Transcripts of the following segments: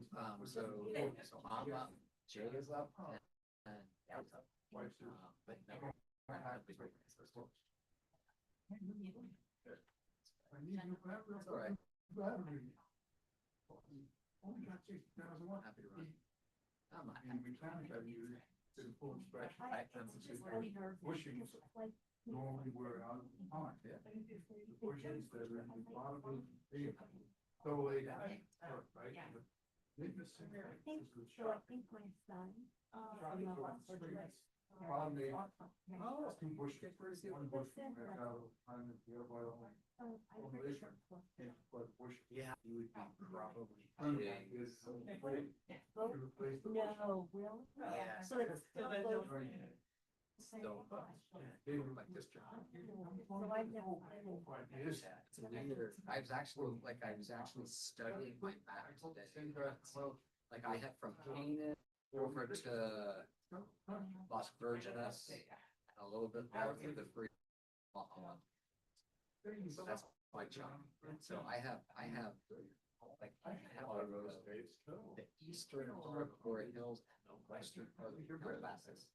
so I'm up, Jay is up, and Gary's up. But never. It's all right. Happy to run. I'm not happy. Bushings normally were out of the pond. The bushings that are in the bottom of the vehicle. So they, right? I think so. I think my son. Two bushes, one bush out of behind the other one. Yeah, you would be probably. No, really? Yeah. So it's still So, like this job. So I've never. It's weird. I was actually studying my map today. So, like I had from Canaan over to Las Virgenes, and a little bit more through the free. So that's my job. So I have the eastern part of Glory Hills and the western part of the Crevasses.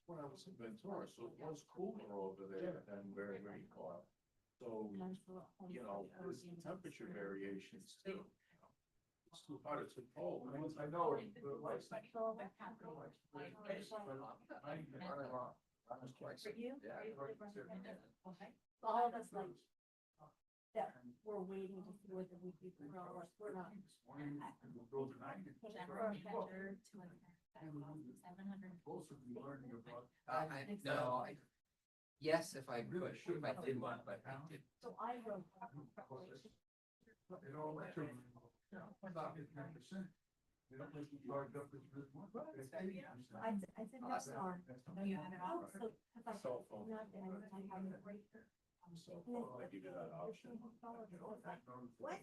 When I was in Ventura, so it was cooler over there and very, very cold. So, you know, there's temperature variations too. It's too hard to control. I know it. All of us like that we're waiting to see whether we do progress. We're not. Yes, if I did one, but I did. So I wrote. It all took about 10%. They don't make you charge up as much. I said, no, son. You have it all. So, cause I. Cell phone. Not that I have a break. So I give you that option. What?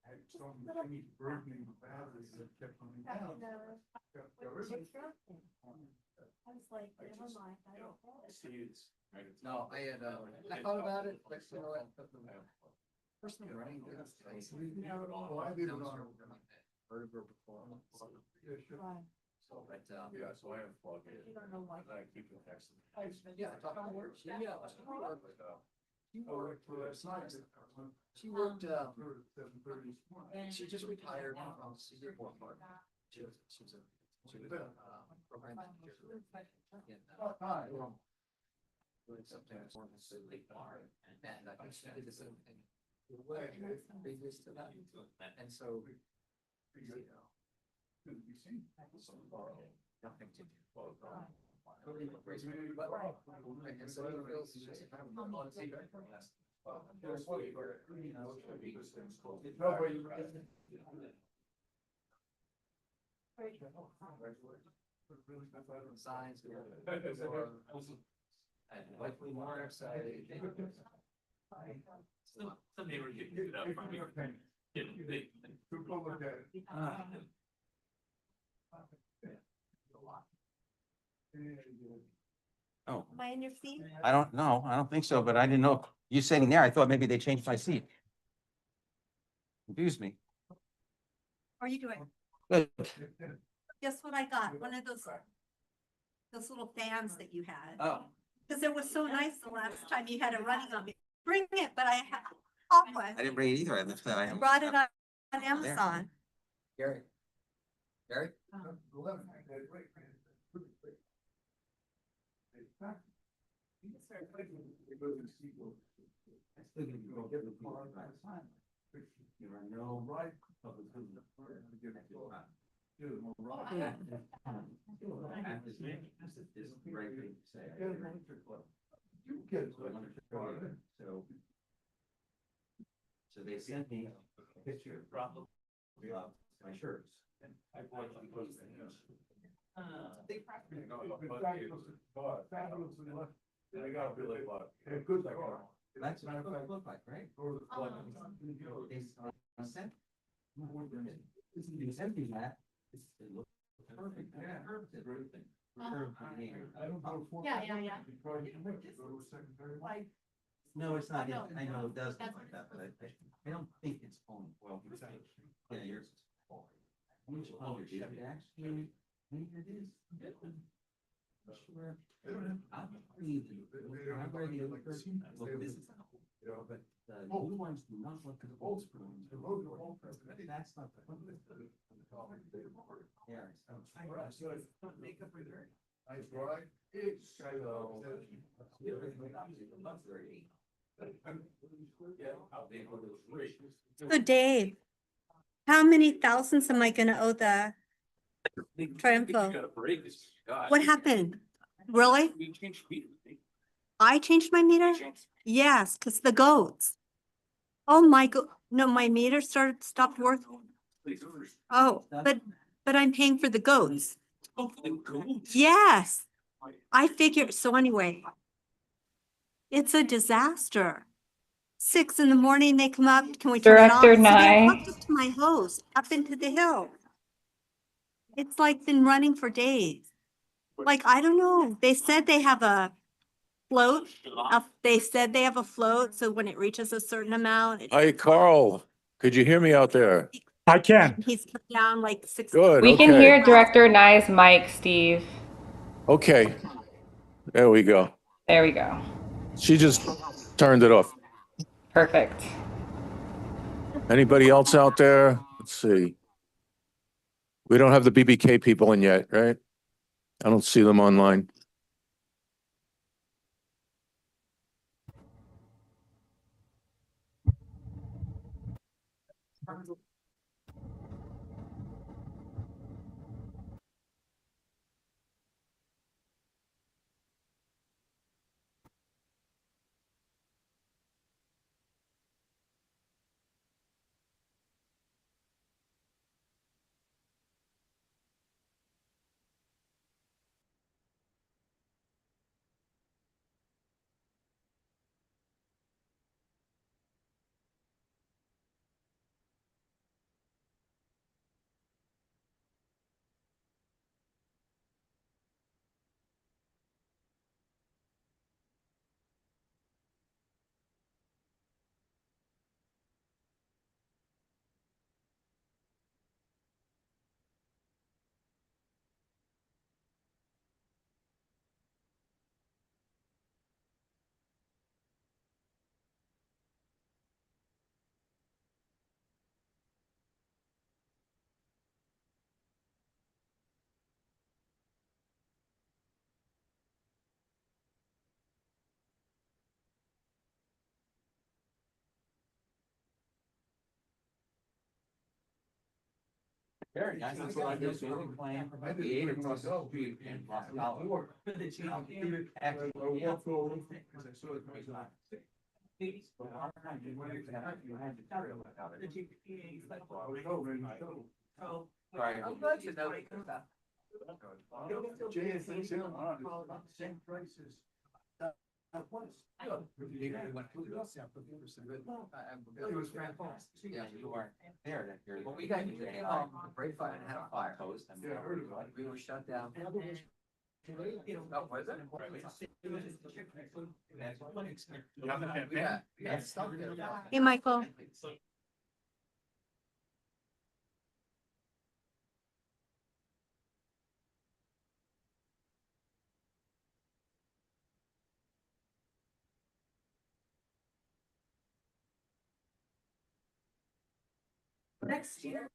I had so many burgeoning batteries that kept coming down. I was like, never mind, I don't know. Seeds. No, I thought about it, but you know what? First thing running. Well, I did it on. Vertebra before. Yeah, sure. Right. So, but, Yeah, so I unplug it. You don't know why. And I keep it next to me. yeah, I thought it works. Yeah. She worked, she just retired from Cedar Point Park. She was a program manager in, doing something for the city farm, and I think she did the same thing previous to that, and so, you know, nothing to do. Totally crazy, but, and so he feels just kind of. Signs. And likely more excited. Someday we're getting it up from here. Oh, Am I in your seat? I don't know. I don't think so, but I didn't know. You sitting there, I thought maybe they changed my seat. Confused me. How are you doing? Good. Guess what I got? One of those little fans that you had. Oh. Cause it was so nice the last time you had it running on me. Bring it, but I have one. I didn't bring it either. I left that. I brought it on Amazon. Gary. Gary? So they sent me a picture of my shirts. I bought them because Big practice. they got really lucky. Good. That's what it looked like, right? They sent. They sent me that. It looked perfect. Yeah. Perfect. Everything. I don't go for. Yeah. Go to secondary. No, it's not, I know it does look like that, but I don't think it's only, well, yeah, yours is full. How much longer do you actually, maybe it is? Sure. I'm reading, I'm ready to look, well, this is, but the new ones do not look as old. That's not the. Yeah. Makeup or there. I tried, it's. So Dave, how many thousands am I gonna owe the, Triumpho. You got a break. God. what happened? Really? We changed meters. I changed my meter? Yes, because the goats. Oh my no, my meter stopped working. Oh, but I'm paying for the goats. Yes, I figured, so anyway. It's a disaster. 6 in the morning, they come up, can we turn it off? Director So they Nye. hooked up to my hose up into the hill. It's like been running for days. Like, I don't know, they said they have a float. They said they have a float, so when it reaches a certain amount. Hi, Carl. Could you hear me out there? I can. He's come down like 6. Good. We can okay. hear Director Nye's mic, Steve. Okay. There we go. There we go. She just turned it off. Perfect. Anybody else out there? Let's see. We don't have the BBK people in yet, right? I don't see them online. Very nice. That's what I do. So we plan for about the 8 across the street and Rock Hollow. But it's, you know, actually, you walk over because I saw it was not. So our time, you had to carry it out. The JPA is like, well, we go, and I go. So. Right. I'm glad to know they come back. Same prices. It was fantastic. Yeah, you are. There, that you're. Well, we got, break fire and had a fire hose. And Yeah, I heard about it. we were shut down. Oh, was it? Yeah, stuff there. Hey, Michael. Next year.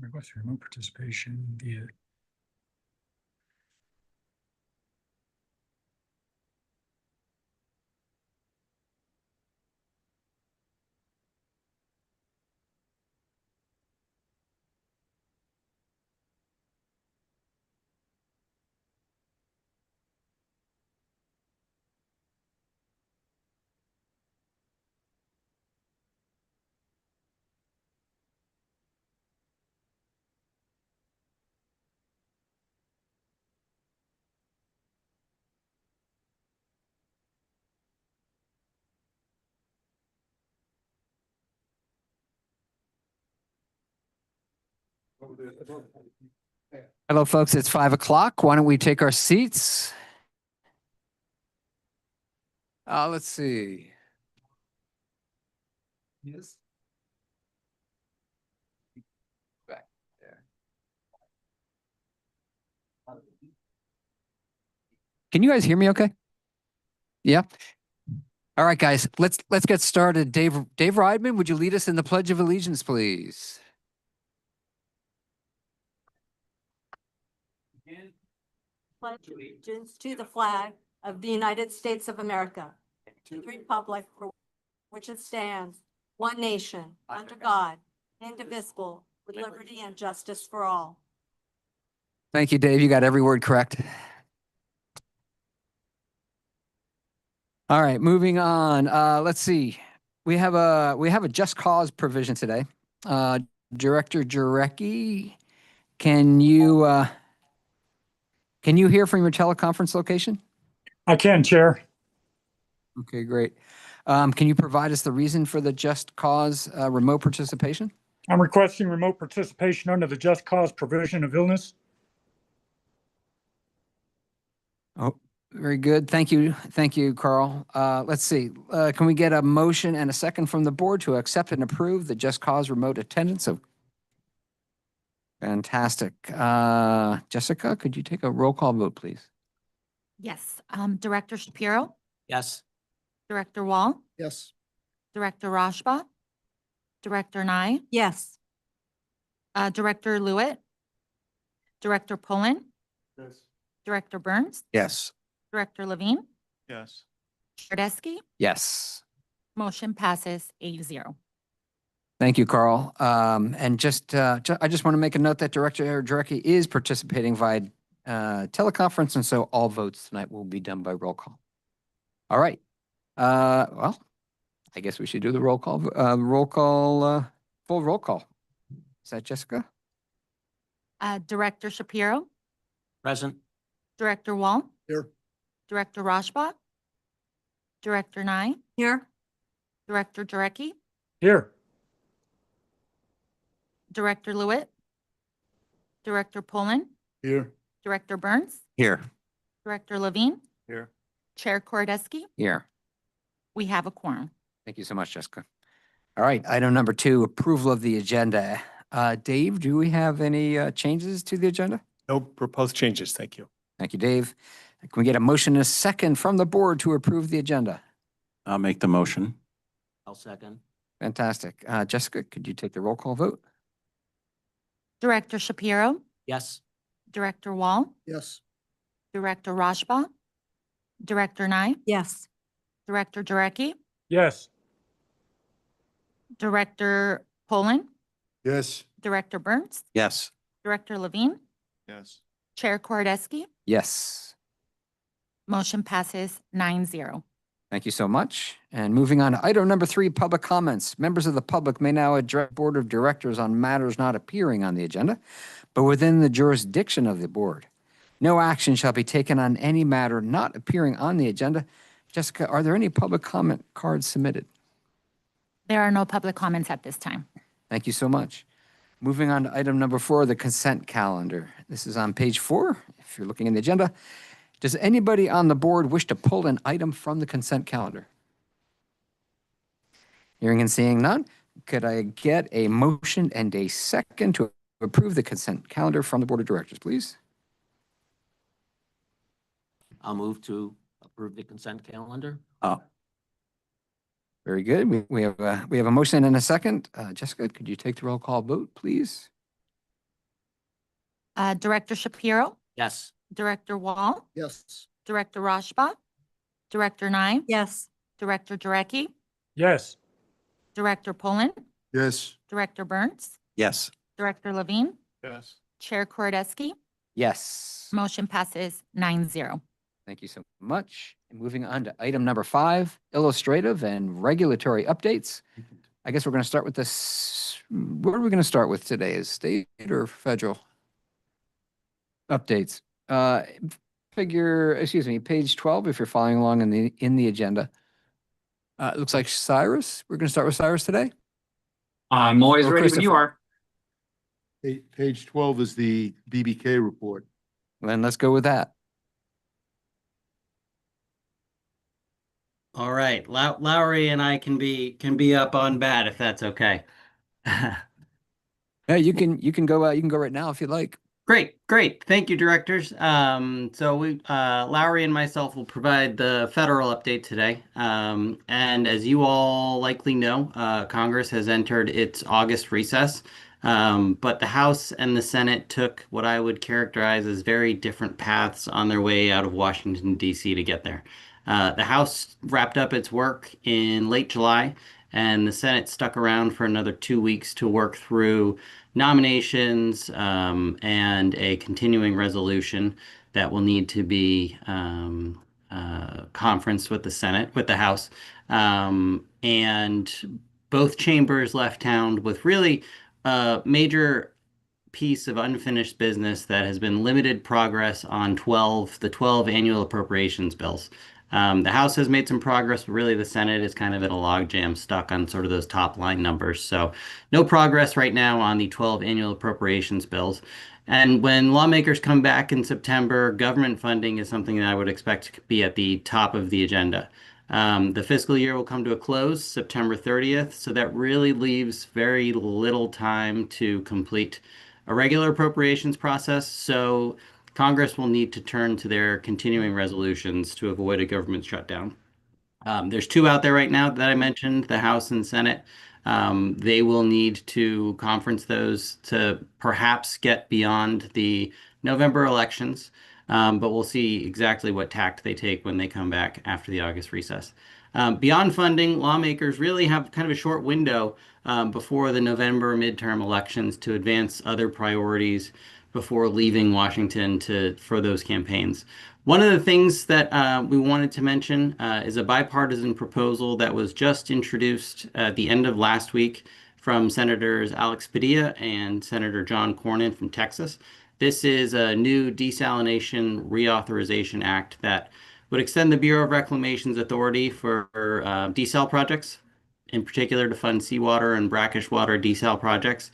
Request remote participation via. Hello, folks. It's 5 o'clock. Why don't we take our seats? Let's see. Yes. Back there. Can you guys hear me okay? Yeah. All right, guys, let's get started. Dave Riedman, would you lead us in the Pledge of Allegiance, please? Pledge allegiance to the flag of the United States of America, to the republic for which it stands, one nation, under God, indivisible, with liberty and justice for all. Thank you, Dave. You got every word correct. All right, moving on. Let's see. We have a just cause provision today. Director Jarecki, can you hear from your teleconference location? I can, Chair. Okay, great. Can you provide us the reason for the just cause remote participation? I'm requesting remote participation under the just cause provision of illness. Oh, very good. Thank you. Thank you, Carl. Let's see. Can we get a motion and a second from the board to accept and approve the just cause remote attendance of? Fantastic. Jessica, could you take a roll call vote, please? Yes. Director Shapiro, Yes. Director Wall, Yes. Director Rashba, Director Nye, Yes. Director Lewitt, Director Pullen, Yes. Director Burns, Yes. Director Levine, Yes. Chardesky. Yes. Motion passes 8-0. Thank you, Carl. And I just want to make a note that Director Jarecki is participating via teleconference, and so all votes tonight will be done by roll call. All right. Well, I guess we should do the roll call. Full roll call. Is that Jessica? Director Shapiro, Present. Director Wall, Here. Director Rashba, Director Nye, Here? Director Jarecki, Here. Director Lewitt, Director Pullen, Here. Director Burns, Here. Director Levine, Here. Chair Chordesky. Here. We have a quorum. Thank you so much, Jessica. All right, item number 2, approval of the agenda. Dave, do we have any changes to the agenda? No proposed changes, thank you. Thank you, Dave. Can we get a motion and a second from the board to approve the agenda? I'll make the motion. I'll second. Fantastic. Jessica, could you take the roll call vote? Director Shapiro, Yes. Director Wall, Yes. Director Rashba, Director Nye, Yes. Director Jarecki, Yes. Director Poland, Yes. Director Burns, Yes. Director Levine, Yes. Chair Chordesky. Yes. Motion passes 9-0. Thank you so much. And moving on to item number 3, public comments. Members of the public may now address the Board of Directors on matters not appearing on the agenda, but within the jurisdiction of the board. No action shall be taken on any matter not appearing on the agenda. Jessica, are there any public comment cards submitted? There are no public comments at this time. Thank you so much. Moving on to item number 4, the consent calendar. This is on page 4, if you're looking in the agenda. Does anybody on the board wish to pull an item from the consent calendar? Hearing and seeing none, could I get a motion and a second to approve the consent calendar from the Board of Directors, please? I'll move to approve the consent calendar. Very good. We have a motion and a second. Jessica, could you take the roll call vote, please? Director Shapiro, Yes. Director Wall, Yes. Director Rashba, Director Nye, Yes. Director Jarecki, Yes. Director Poland, Yes. Director Burns, Yes. Director Levine, Yes. Chair Kordesky. Yes. Motion passes 9-0. Thank you so much. Moving on to item number 5, illustrative and regulatory updates. I guess we're going to start with this. What are we going to start with today? Is state or federal updates? Page 12, if you're following along in the agenda. It looks like Cyrus. We're going to start with Cyrus today. I'm always Or ready when you Christopher. are. Page 12 is the BBK report. Then let's go with that. All right, Lowry and I can be up on bat if that's okay. Yeah, you can go. You can go right now if you'd like. Great. Thank you, directors. So Lowry and myself will provide the federal update today. And as you all likely know, Congress has entered its August recess. But the House and the Senate took what I would characterize as very different paths on their way out of Washington, D.C. to get there. The House wrapped up its work in late July, and the Senate stuck around for another 2 weeks to work through nominations and a continuing resolution that will need to be conferenced with the House. And both chambers left town with really a major piece of unfinished business that has been limited progress on the 12 annual appropriations bills. The House has made some progress, but really the Senate is kind of in a logjam, stuck on sort of those top line numbers. So no progress right now on the 12 annual appropriations bills. And when lawmakers come back in September, government funding is something that I would expect to be at the top of the agenda. The fiscal year will come to a close September 30th, so that really leaves very little time to complete a regular appropriations process. So Congress will need to turn to their continuing resolutions to avoid a government shutdown. There's 2 out there right now that I mentioned, the House and Senate. They will need to conference those to perhaps get beyond the November elections, but we'll see exactly what tact they take when they come back after the August recess. Beyond funding, lawmakers really have kind of a short window before the November midterm elections to advance other priorities before leaving Washington for those campaigns. One of the things that we wanted to mention is a bipartisan proposal that was just introduced at the end of last week from Senators Alex Padilla and Senator John Cornyn from Texas. This is a new desalination reauthorization act that would extend the Bureau of Reclamation's authority for desal projects, in particular to fund seawater and brackish water desal projects,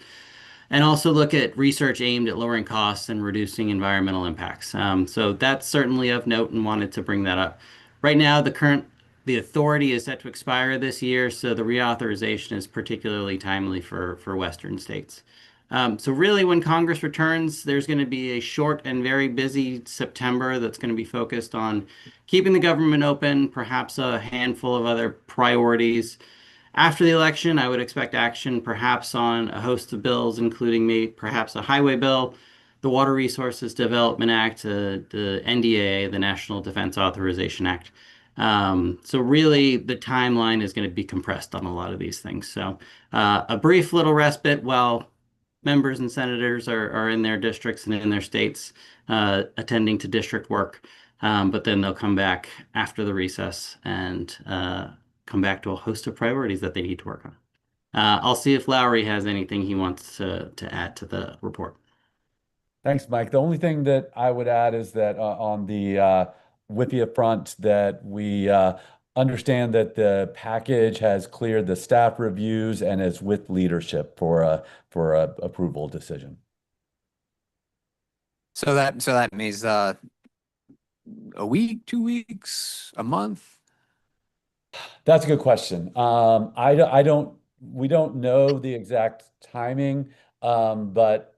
and also look at research aimed at lowering costs and reducing environmental impacts. So that's certainly of note and wanted to bring that up. Right now, the authority is set to expire this year, so the reauthorization is particularly timely for Western states. So really, when Congress returns, there's going to be a short and very busy September that's going to be focused on keeping the government open, perhaps a handful of other priorities. After the election, I would expect action perhaps on a host of bills, including perhaps a highway bill, the Water Resources Development Act, the NDAA, the National Defense Authorization Act. So really, the timeline is going to be compressed on a lot of these things. So a brief little respite while members and senators are in their districts and in their states attending to district work. But then they'll come back after the recess and come back to a host of priorities that they need to work on. I'll see if Lowry has anything he wants to add to the report. Thanks, Mike. The only thing that I would add is that on the WIPIA front, that we understand that the package has cleared the staff reviews and is with leadership for a approval decision. So that means a week, 2 weeks, a month. That's a good question. We don't know the exact timing, but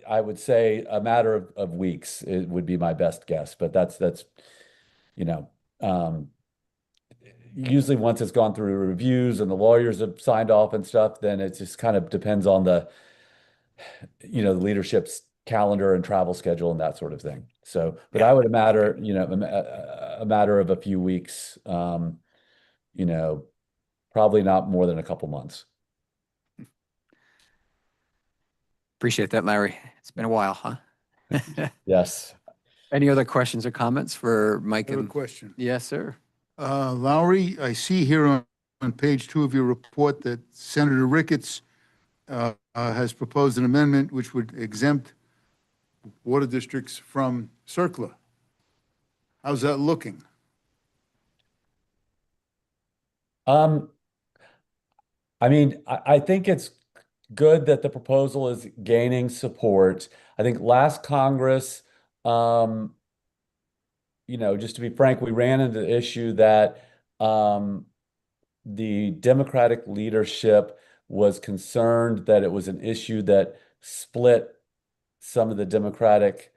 I would say a matter of weeks, it would be my best guess. But that's usually once it's gone through reviews and the lawyers have signed off and stuff, then it just kind of depends on the leadership's calendar and travel schedule and that sort of thing. So, but I would imagine, a matter of a few weeks, probably not more than a couple months. Appreciate that, Larry. It's been a while, huh? Yes. Any other questions or comments for Mike? I have a And question. yes, sir. Lowry, I see here on page 2 of your report that Senator Ricketts has proposed an amendment which would exempt water districts from CERCLA. How's that looking? I mean, I think it's good that the proposal is gaining support. I think last Congress, just to be frank, we ran into the issue that the Democratic leadership was concerned that it was an issue that split some of the Democratic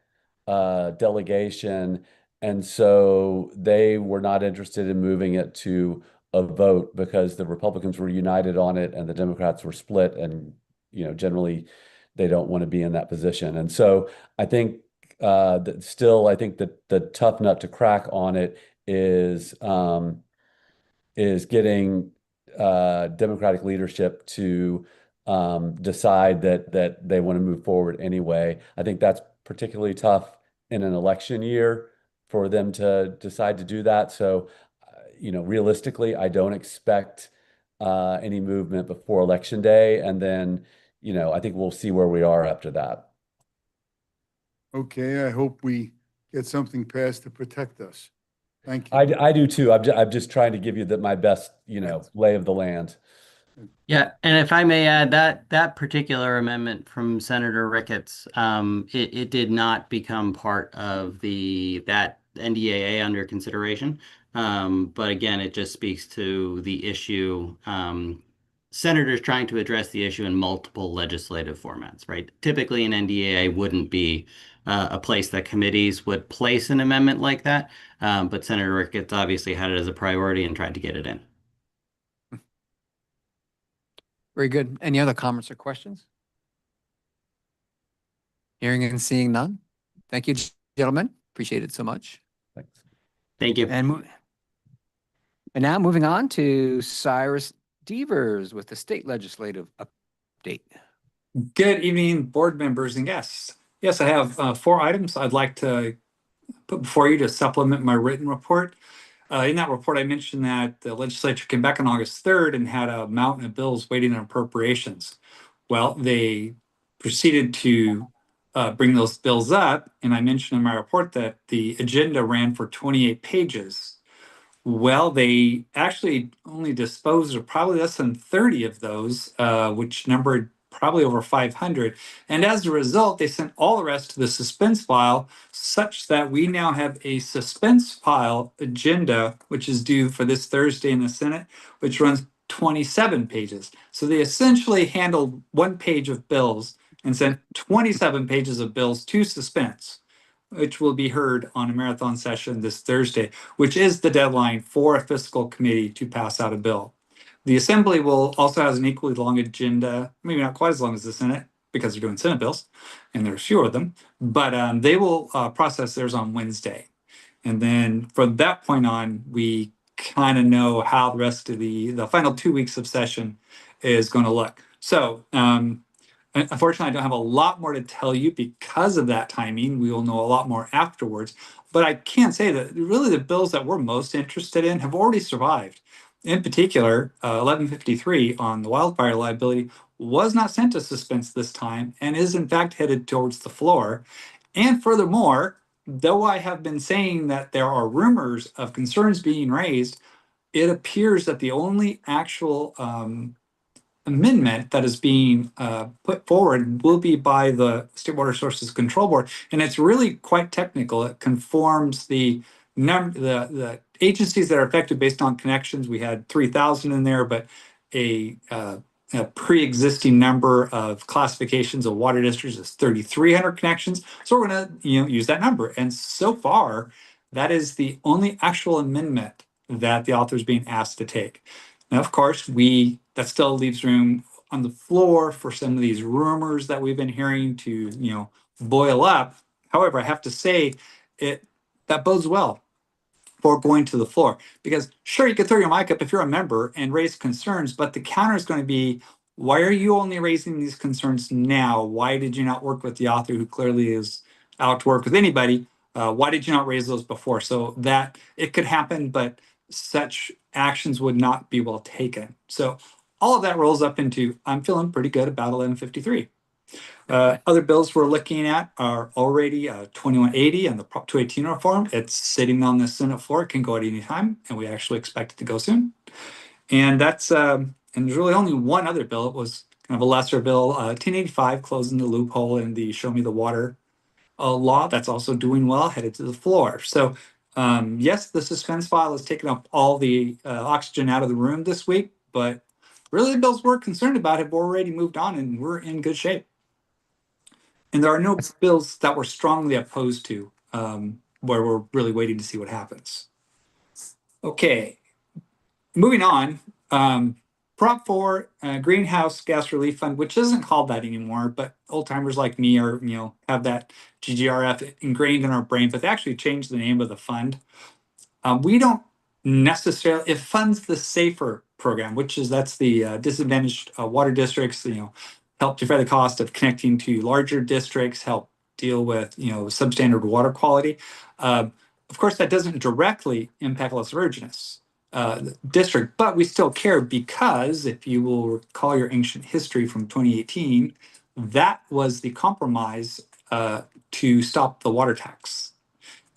delegation. And so they were not interested in moving it to a vote because the Republicans were united on it and the Democrats were split. And, generally they don't want to be in that position. And so I think I think that the tough nut to crack on it is getting Democratic leadership to decide that they want to move forward anyway. I think that's particularly tough in an election year for them to decide to do that. So, realistically, I don't expect any movement before Election Day. And then, I think we'll see where we are after that. Okay, I hope we get something passed to protect us. Thank you. I do too. I'm just trying to give you my best, lay of the land. Yeah, and if I may add, that particular amendment from Senator Ricketts, it did not become part of that NDAA under consideration. But again, it just speaks to the issue. Senators trying to address the issue in multiple legislative formats, right? Typically, an NDAA wouldn't be a place that committees would place an amendment like that. But Senator Ricketts obviously had it as a priority and tried to get it in. Very good. Any other comments or questions? Hearing and seeing none. Thank you, gentlemen. Appreciate it so much. Thanks. Thank you. And now moving on to Cyrus Devers with the state legislative update. Good evening, board members and guests. Yes, I have 4 items I'd like to put before you to supplement my written report. In that report, I mentioned that the legislature came back on August 3rd and had a mountain of bills waiting on appropriations. Well, they proceeded to bring those bills up, and I mentioned in my report that the agenda ran for 28 pages. Well, they actually only disposed of probably less than 30 of those, which numbered probably over 500. And as a result, they sent all the rest to the suspense file, such that we now have a suspense file agenda, which is due for this Thursday in the Senate, which runs 27 pages. So they essentially handled 1 page of bills and sent 27 pages of bills to suspense, which will be heard on a marathon session this Thursday, which is the deadline for a fiscal committee to pass out a bill. The Assembly will also has an equally long agenda, maybe not quite as long as the Senate, because they're doing Senate bills, and there's fewer of them, but they will process theirs on Wednesday. And then from that point on, we kind of know how the rest of the final 2 weeks of session is going to look. So unfortunately, I don't have a lot more to tell you because of that timing. We will know a lot more afterwards. But I can say that really the bills that we're most interested in have already survived. In particular, 1153 on the wildfire liability was not sent to suspense this time and is in fact headed towards the floor. And furthermore, though I have been saying that there are rumors of concerns being raised, it appears that the only actual amendment that is being put forward will be by the State Water Sources Control Board, and it's really quite technical. It conforms the agencies that are affected based on connections. We had 3,000 in there, but a pre-existing number of classifications of water districts is 3,300 connections. So we're going to use that number, and so far that is the only actual amendment that the author is being asked to take. Now, of course, that still leaves room on the floor for some of these rumors that we've been hearing to, boil up. However, I have to say that bodes well for going to the floor, because sure, you could throw your mic up if you're a member and raise concerns, but the counter is going to be, why are you only raising these concerns now? Why did you not work with the author who clearly is out to work with anybody? Why did you not raise those before? So that it could happen, but such actions would not be well taken. So all of that rolls up into, I'm feeling pretty good about 1153. Other bills we're looking at are already 2180 and the Prop 218 reform. It's sitting on the Senate floor. It can go at any time, and we actually expect it to go soon. And that's and there's really only one other bill. It was kind of a lesser bill, 1085, closing the loophole in the Show Me the Water law. That's also doing well, headed to the floor. So yes, the suspense file has taken up all the oxygen out of the room this week, but really the bills we're concerned about have already moved on, and we're in good shape. And there are no bills that we're strongly opposed to, where we're really waiting to see what happens. Okay, moving on. Prop 4, Greenhouse Gas Relief Fund, which isn't called that anymore, but old timers like me are, have that GGRF ingrained in our brain, but they actually changed the name of the fund. We don't necessarily, it funds the SAFER program, that's the disadvantaged water districts, help defray the cost of connecting to larger districts, help deal with, substandard water quality. Of course, that doesn't directly impact Los Virgenes district, but we still care because if you will recall your ancient history from 2018, that was the compromise to stop the water tax.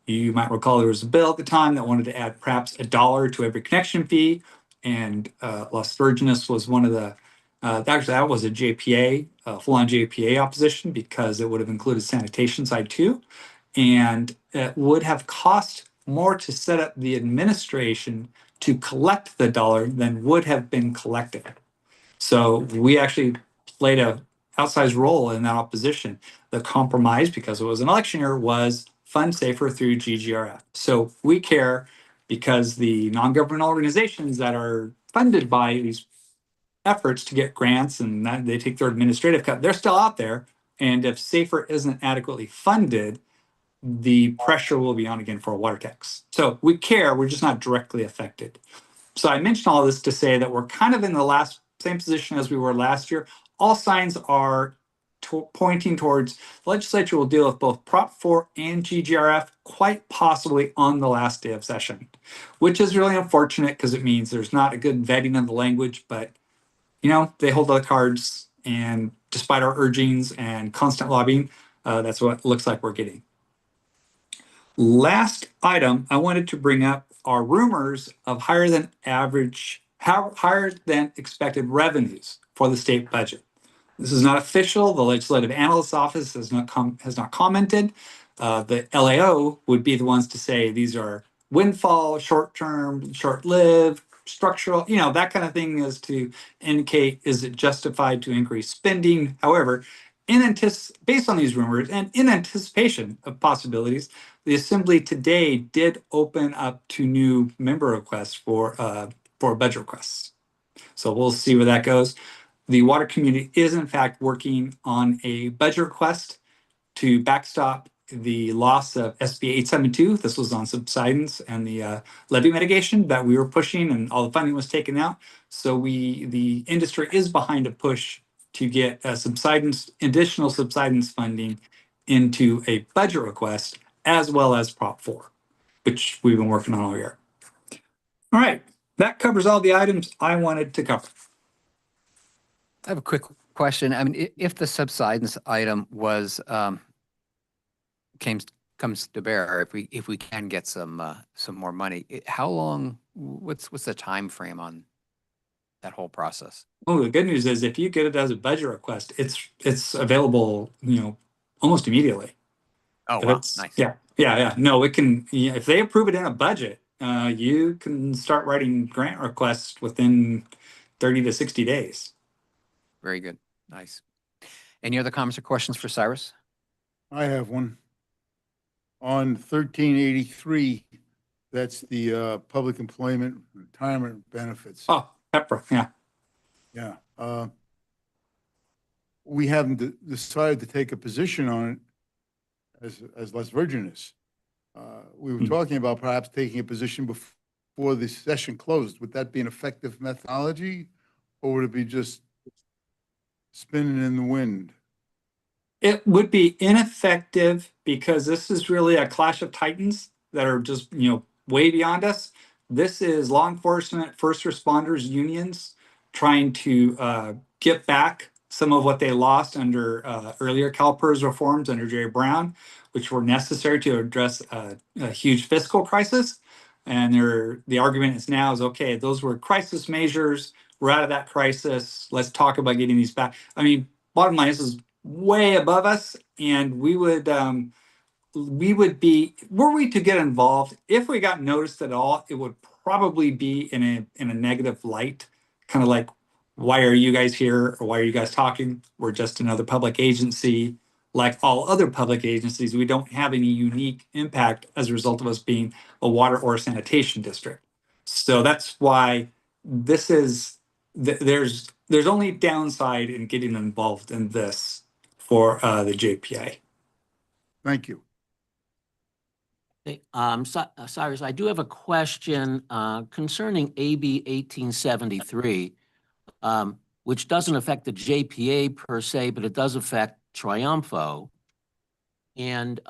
You might recall there was a bill at the time that wanted to add perhaps $1 to every connection fee, and Los Virgenes was one of the actually, that was a JPA, full-on JPA opposition, because it would have included sanitation side too. And it would have cost more to set up the administration to collect the dollar than would have been collected. So we actually played a outsized role in that opposition. The compromise, because it was an election year, was fund SAFER through GGRF. So we care because the non-governmental organizations that are funded by these efforts to get grants and that they take their administrative cut, they're still out there. And if SAFER isn't adequately funded, the pressure will be on again for a water tax. So we care, we're just not directly affected. So I mentioned all this to say that we're kind of in the same position as we were last year. All signs are pointing towards the legislature will deal with both Prop 4 and GGRF quite possibly on the last day of session, which is really unfortunate because it means there's not a good vetting of the language, but they hold the cards, and despite our urgings and constant lobbying, that's what it looks like we're getting. Last item I wanted to bring up are rumors of higher than expected revenues for the state budget. This is not official. The Legislative Analyst's Office has not commented. The LAO would be the ones to say these are windfall, short-term, short-lived, structural, that kind of thing, is to indicate, is it justified to increase spending? However, based on these rumors and in anticipation of possibilities, the Assembly today did open up to new member requests for budget requests. So we'll see where that goes. The water community is in fact working on a budget request to backstop the loss of SB 872. This was on subsidence and the levy mitigation that we were pushing, and all the funding was taken out. So the industry is behind a push to get additional subsidence funding into a budget request, as well as Prop 4, which we've been working on all year. All right, that covers all the items I wanted to cover. I have a quick question. I mean, if the subsidence item was comes to bear, if we can get some more money, how long? What's the time frame on that whole process? Well, the good news is if you get it as a budget request, it's available, almost immediately. Oh, wow, nice. Yeah. No, it can. If they approve it in a budget, you can start writing grant requests within 30 to 60 days. Very good. Nice. Any other comments or questions for Cyrus? I have one. On 1383, that's the public employment retirement benefits. Oh, PEPRA, yeah. Yeah. We haven't decided to take a position on it, as less virginous. We were talking about perhaps taking a position before the session closed. Would that be an effective methodology, or would it be just spinning in the wind? It would be ineffective because this is really a clash of titans that are just, way beyond us. This is law enforcement, first responders, unions trying to get back some of what they lost under earlier CalPERS reforms under Jerry Brown, which were necessary to address a huge fiscal crisis. And the argument is now is, okay, those were crisis measures. We're out of that crisis. Let's talk about getting these back. I mean, bottom line, this is way above us, and we would be, were we to get involved, if we got noticed at all, it would probably be in a negative light, kind of like, why are you guys here, or why are you guys talking? We're just another public agency. Like all other public agencies, we don't have any unique impact as a result of us being a water or sanitation district. So that's why this is, there's only downside in getting involved in this for the JPA. Thank you. Hey, Cyrus, I do have a question concerning AB 1873, which doesn't affect the JPA per se, but it does affect Triumpho. And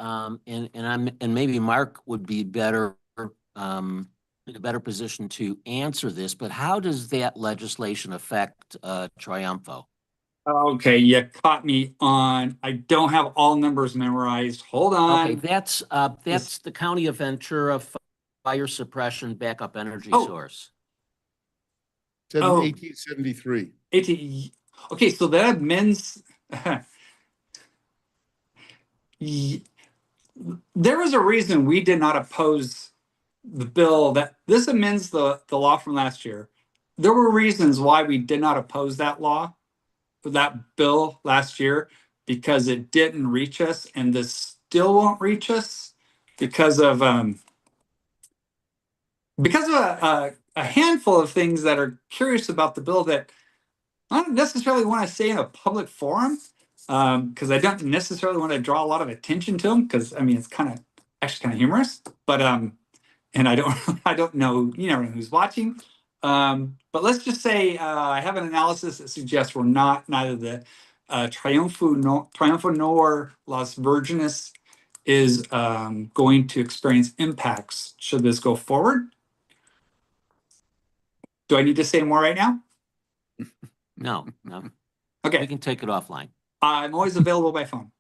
maybe Mark would be better in a better position to answer this, but how does that legislation affect Triumpho? Okay, you caught me on, I don't have all numbers memorized. Hold on. Okay, that's the County of Ventura fire suppression backup energy Oh. source. 1873. Okay, so that amends. There was a reason we did not oppose the bill that this amends the law from last year. There were reasons why we did not oppose that law, that bill last year, because it didn't reach us, and this still won't reach us because of a handful of things that are curious about the bill that I don't necessarily want to say in a public forum, because I don't necessarily want to draw a lot of attention to them, because I mean it's actually kind of humorous, but and I don't know, who's watching. But let's just say I have an analysis that suggests we're neither the Triunfo nor Las Virgenes is going to experience impacts should this go forward. Do I need to say more right now? No. Okay. We can take it offline. I'm always available by phone.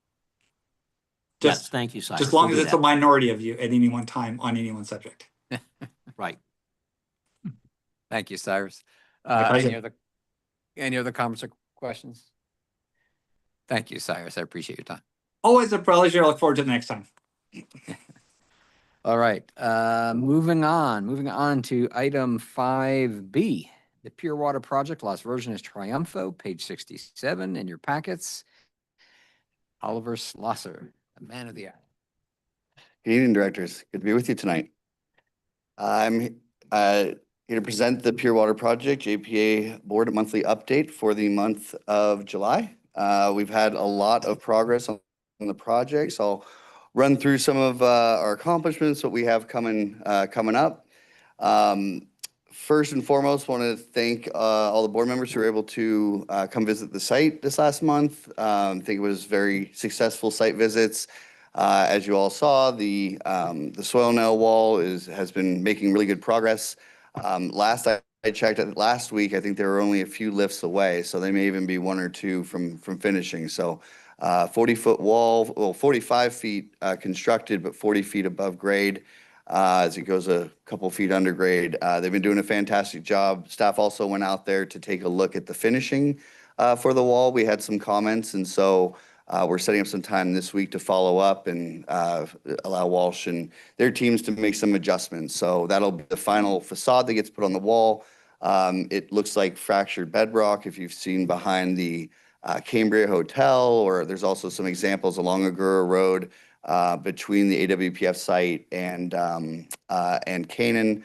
Yes, thank you, Cyrus. Just as long We'll as do it's a that. minority of you at any one time on any one subject. Right. Thank you, Cyrus. My pleasure. Any other comments or questions? Thank you, Cyrus. I appreciate your time. Always a pleasure. I look forward to the next time. All right, moving on to item 5B, the Pure Water Project, Las Virgenes Triunfo, page 67 in your packets. Oliver Schlosser, the man of the hour. Good evening, directors. Good to be with you tonight. I'm here to present the Pure Water Project JPA Board monthly update for the month of July. We've had a lot of progress on the project, so I'll run through some of our accomplishments, what we have coming up. First and foremost, want to thank all the board members who were able to come visit the site this last month. I think it was very successful site visits. As you all saw, the soil nail wall has been making really good progress. Last I checked last week, I think there were only a few lifts away, so they may even be one or two from finishing. So 40-foot wall, well, 45 feet constructed, but 40 feet above grade. As it goes a couple feet under grade. They've been doing a fantastic job. Staff also went out there to take a look at the finishing for the wall. We had some comments, and so we're setting up some time this week to follow up and allow Walsh and their teams to make some adjustments. So that'll be the final facade that gets put on the wall. It looks like fractured bedrock if you've seen behind the Cambria Hotel, or there's also some examples along Agoura Road between the AWPF site and Canaan.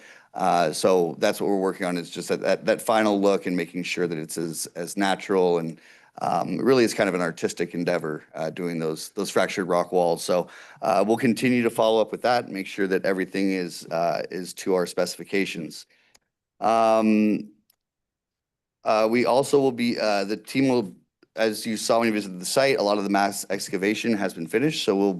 So that's what we're working on, is just that final look and making sure that it's as natural and Really, it's kind of an artistic endeavor doing those fractured rock walls. So we'll continue to follow up with that and make sure that everything is to our specifications. We also will be, the team will, as you saw when you visited the site, a lot of the mass excavation has been finished. So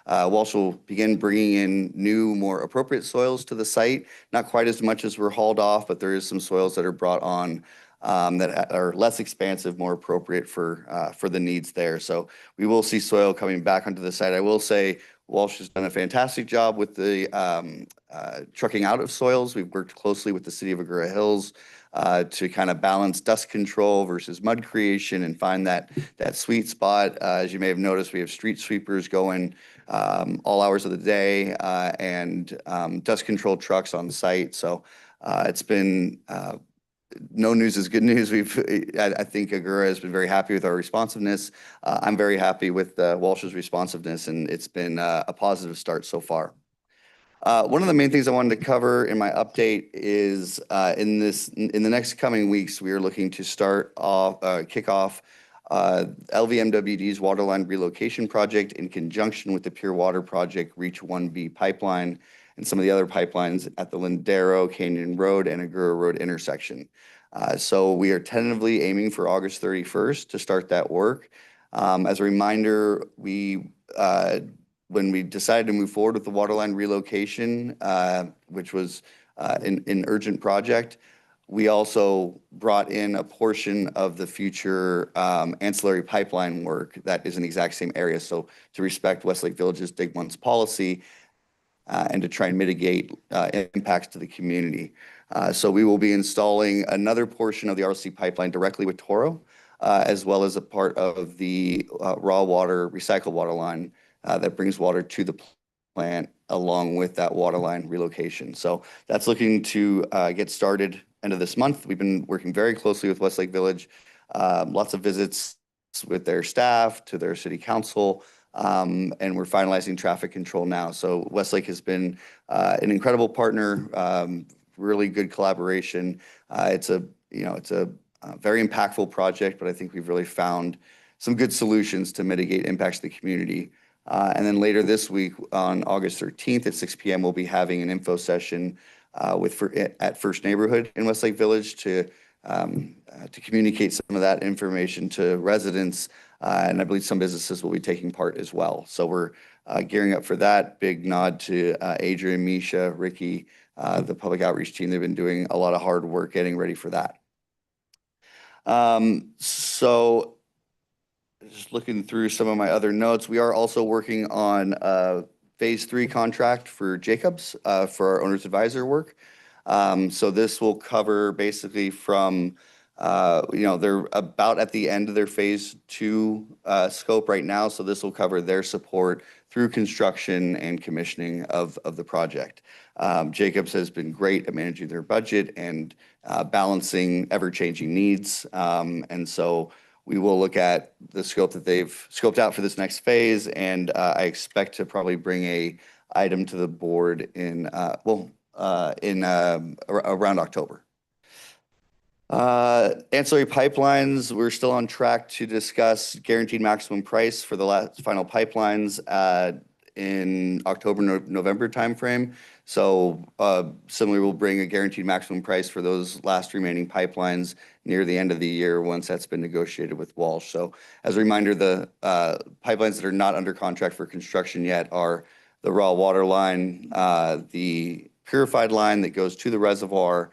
Walsh will begin bringing in new, more appropriate soils to the site. Not quite as much as were hauled off, but there is some soils that are brought on that are less expansive, more appropriate for the needs there. So we will see soil coming back onto the site. I will say Walsh has done a fantastic job with the trucking out of soils. We've worked closely with the city of Agoura Hills to kind of balance dust control versus mud creation and find that sweet spot. As you may have noticed, we have street sweepers going all hours of the day and dust control trucks on site. So it's been no news is good news. I think Agoura has been very happy with our responsiveness. I'm very happy with Walsh's responsiveness, and it's been a positive start so far. One of the main things I wanted to cover in my update is in the next coming weeks, we are looking to kick off LVMWD's waterline relocation project in conjunction with the Pure Water Project Reach 1B pipeline and some of the other pipelines at the Lindero, Canyon Road, and Agoura Road intersection. So we are tentatively aiming for August 31st to start that work. As a reminder, when we decided to move forward with the waterline relocation, which was an urgent project, we also brought in a portion of the future ancillary pipeline work that is in the exact same area. So to respect Westlake Village's Dig Once policy and to try and mitigate impacts to the community. So we will be installing another portion of the RC pipeline directly with Toro, as well as a part of the raw water, recycled water line that brings water to the plant along with that water line relocation. So that's looking to get started end of this month. We've been working very closely with Westlake Village, lots of visits with their staff to their city council, and we're finalizing traffic control now. So Westlake has been an incredible partner, really good collaboration. It's a very impactful project, but I think we've really found some good solutions to mitigate impacts to the community. And then later this week on August 13th at 6 p.m., we'll be having an info session at First Neighborhood in Westlake Village to communicate some of that information to residents. And I believe some businesses will be taking part as well. So we're gearing up for that. Big nod to Adrian, Misha, Ricky, the public outreach team. They've been doing a lot of hard work getting ready for that. So just looking through some of my other notes, we are also working on a phase 3 contract for Jacobs for our owner's advisor work. So this will cover basically from, they're about at the end of their phase 2 scope right now. So this will cover their support through construction and commissioning of the project. Jacobs has been great at managing their budget and balancing ever-changing needs. And so we will look at the scope that they've scoped out for this next phase, and I expect to probably bring a item to the board in around October. Ancillary pipelines, we're still on track to discuss guaranteed maximum price for the final pipelines in October-November timeframe. So similarly, we'll bring a guaranteed maximum price for those last remaining pipelines near the end of the year once that's been negotiated with Walsh. So as a reminder, the pipelines that are not under contract for construction yet are the raw water line, the purified line that goes to the reservoir,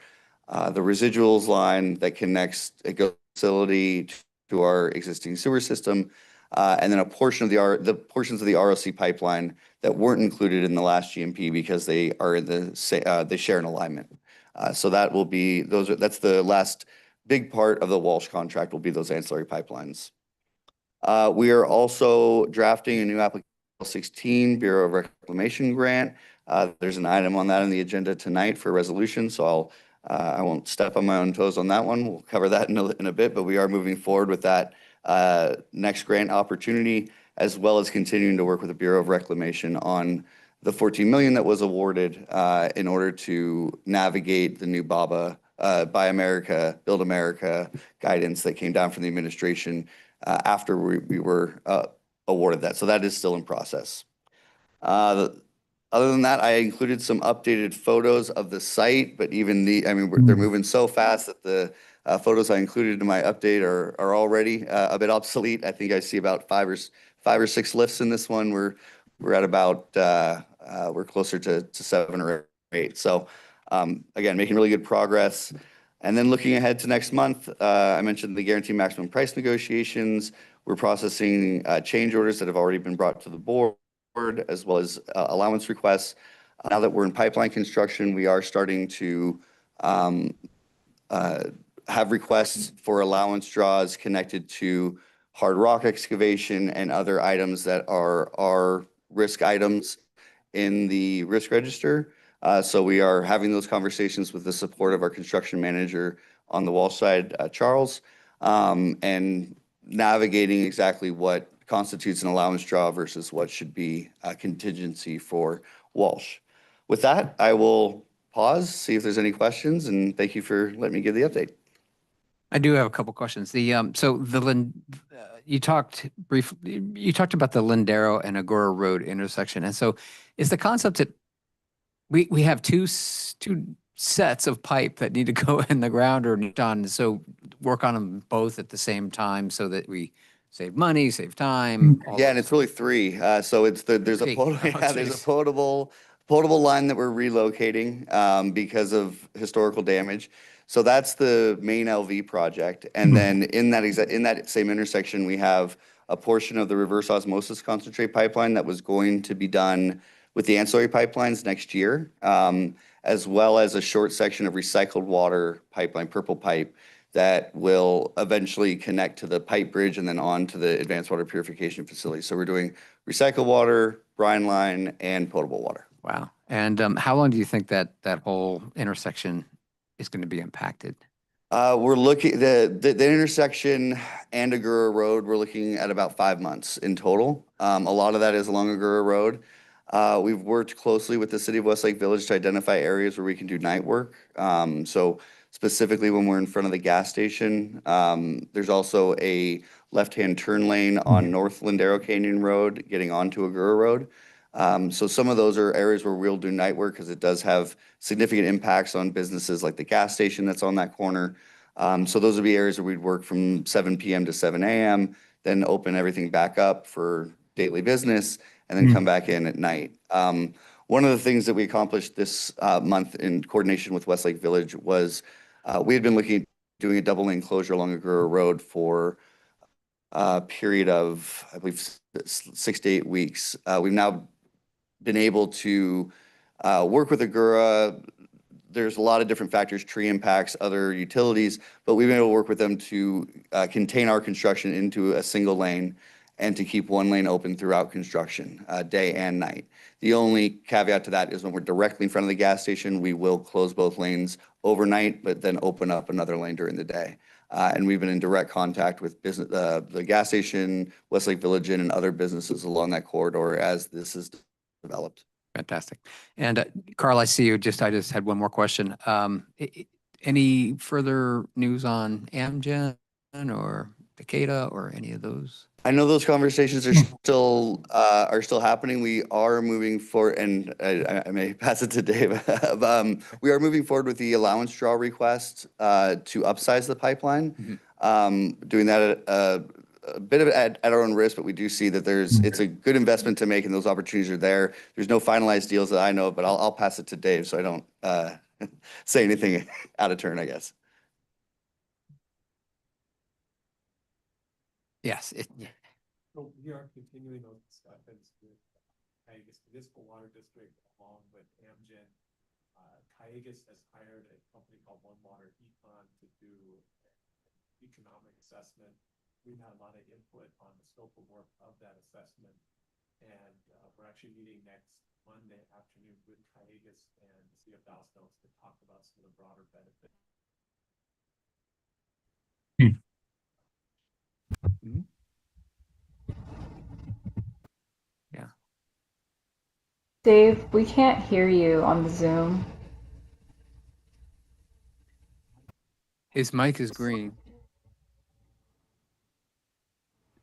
the residuals line that connects a facility to our existing sewer system, and then a portion of the portions of the ROC pipeline that weren't included in the last GMP because they are in they share an alignment. So that will be that's the last big part of the Walsh contract will be those ancillary pipelines. We are also drafting a new application 16 Bureau of Reclamation grant. There's an item on that on the agenda tonight for resolution, so I won't step on my own toes on that one. We'll cover that in a bit, but we are moving forward with that next grant opportunity, as well as continuing to work with the Bureau of Reclamation on the $14 million that was awarded in order to navigate the new BABA Buy America, Build America guidance that came down from the administration after we were awarded that. So that is still in process. Other than that, I included some updated photos of the site, but even they're moving so fast that the photos I included in my update are already a bit obsolete. I think I see about five or six lifts in this one. We're at about we're closer to 7 or 8. So again, making really good progress. And then looking ahead to next month, I mentioned the guaranteed maximum price negotiations. We're processing change orders that have already been brought to the board, as well as allowance requests. Now that we're in pipeline construction, we are starting to have requests for allowance draws connected to hard rock excavation and other items that are risk items in the risk register. So we are having those conversations with the support of our construction manager on the Walsh side, Charles, and navigating exactly what constitutes an allowance draw versus what should be a contingency for Walsh. With that, I will pause, see if there's any questions, and thank you for letting me give the update. I do have a couple questions. You talked briefly, you talked about the Lindero and Agora Road intersection. And so is the concept that we have two sets of pipe that need to go in the ground or done, so work on them both at the same time so that we save money, save time? Yeah, and it's really 3. So it's there's a potable line that we're relocating because of historical damage. So that's the main LV project. And then in that same intersection, we have a portion of the reverse osmosis concentrate pipeline that was going to be done with the ancillary pipelines next year, as well as a short section of recycled water pipeline, purple pipe, that will eventually connect to the pipe bridge and then on to the advanced water purification facility. So we're doing recycled water, brine line, and potable water. Wow. And how long do you think that whole intersection is going to be impacted? We're looking the intersection and Agura Road. We're looking at about 5 months in total. A lot of that is along Agura Road. We've worked closely with the city of Westlake Village to identify areas where we can do night work. So specifically when we're in front of the gas station, there's also a left-hand turn lane on North Lindero Canyon Road getting onto Agura Road. So some of those are areas where we'll do night work because it does have significant impacts on businesses like the gas station that's on that corner. So those would be areas where we'd work from 7 p.m. to 7 a.m., then open everything back up for daily business, and then come back in at night. One of the things that we accomplished this month in coordination with Westlake Village was we had been looking at doing a double lane closure along Agura Road for a period of, I believe, 6 to 8 weeks. We've now been able to work with Agura. There's a lot of different factors, tree impacts, other utilities, but we've been able to work with them to contain our construction into a single lane and to keep one lane open throughout construction, day and night. The only caveat to that is when we're directly in front of the gas station, we will close both lanes overnight, but then open up another lane during the day. And we've been in direct contact with the gas station, Westlake Village Inn, and other businesses along that corridor as this is developed. Fantastic. And Carl, I see you. I just had one more question. Any further news on Amgen or Takeda or any of those? I know those conversations are still happening. We are moving forward, and I may pass it to Dave. We are moving forward with the allowance draw request to upsize the pipeline. Doing that a bit of it at our own risk, but we do see that it's a good investment to make, and those opportunities are there. There's no finalized deals that I know of, but I'll pass it to Dave so I don't say anything out of turn, I guess. Yes. So we are continuing those discussions with Cayugas Municipal Water District along with Amgen. Cayugas has hired a company called One Water Econ to do economic assessment. We've had a lot of input on the scope of work of that assessment. And we're actually meeting next Monday afternoon with Cayugas and the City of Dallas to talk about some of the broader benefits. Yeah. Dave, we can't hear you on the Zoom. His mic is green.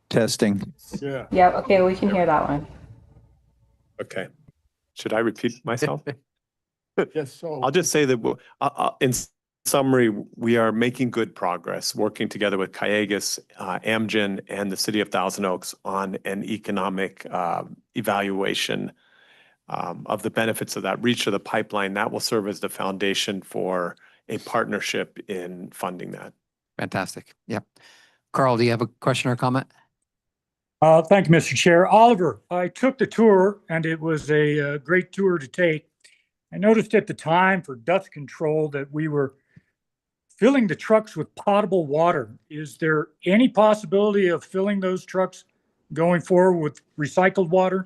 Testing. Yeah. Yep, okay, we can hear that one. Okay. Should I repeat myself? Yes, so. I'll just say that in summary, we are making good progress, working together with Kyagus, Amgen, and the City of Thousand Oaks on an economic evaluation of the benefits of that reach of the pipeline. That will serve as the foundation for a partnership in funding that. Fantastic. Yep. Carl, do you have a question or comment? Thank you, Mr. Chair. Oliver, I took the tour and it was a great tour to take. I noticed at the time for dust control that we were filling the trucks with potable water. Is there any possibility of filling those trucks going forward with recycled water?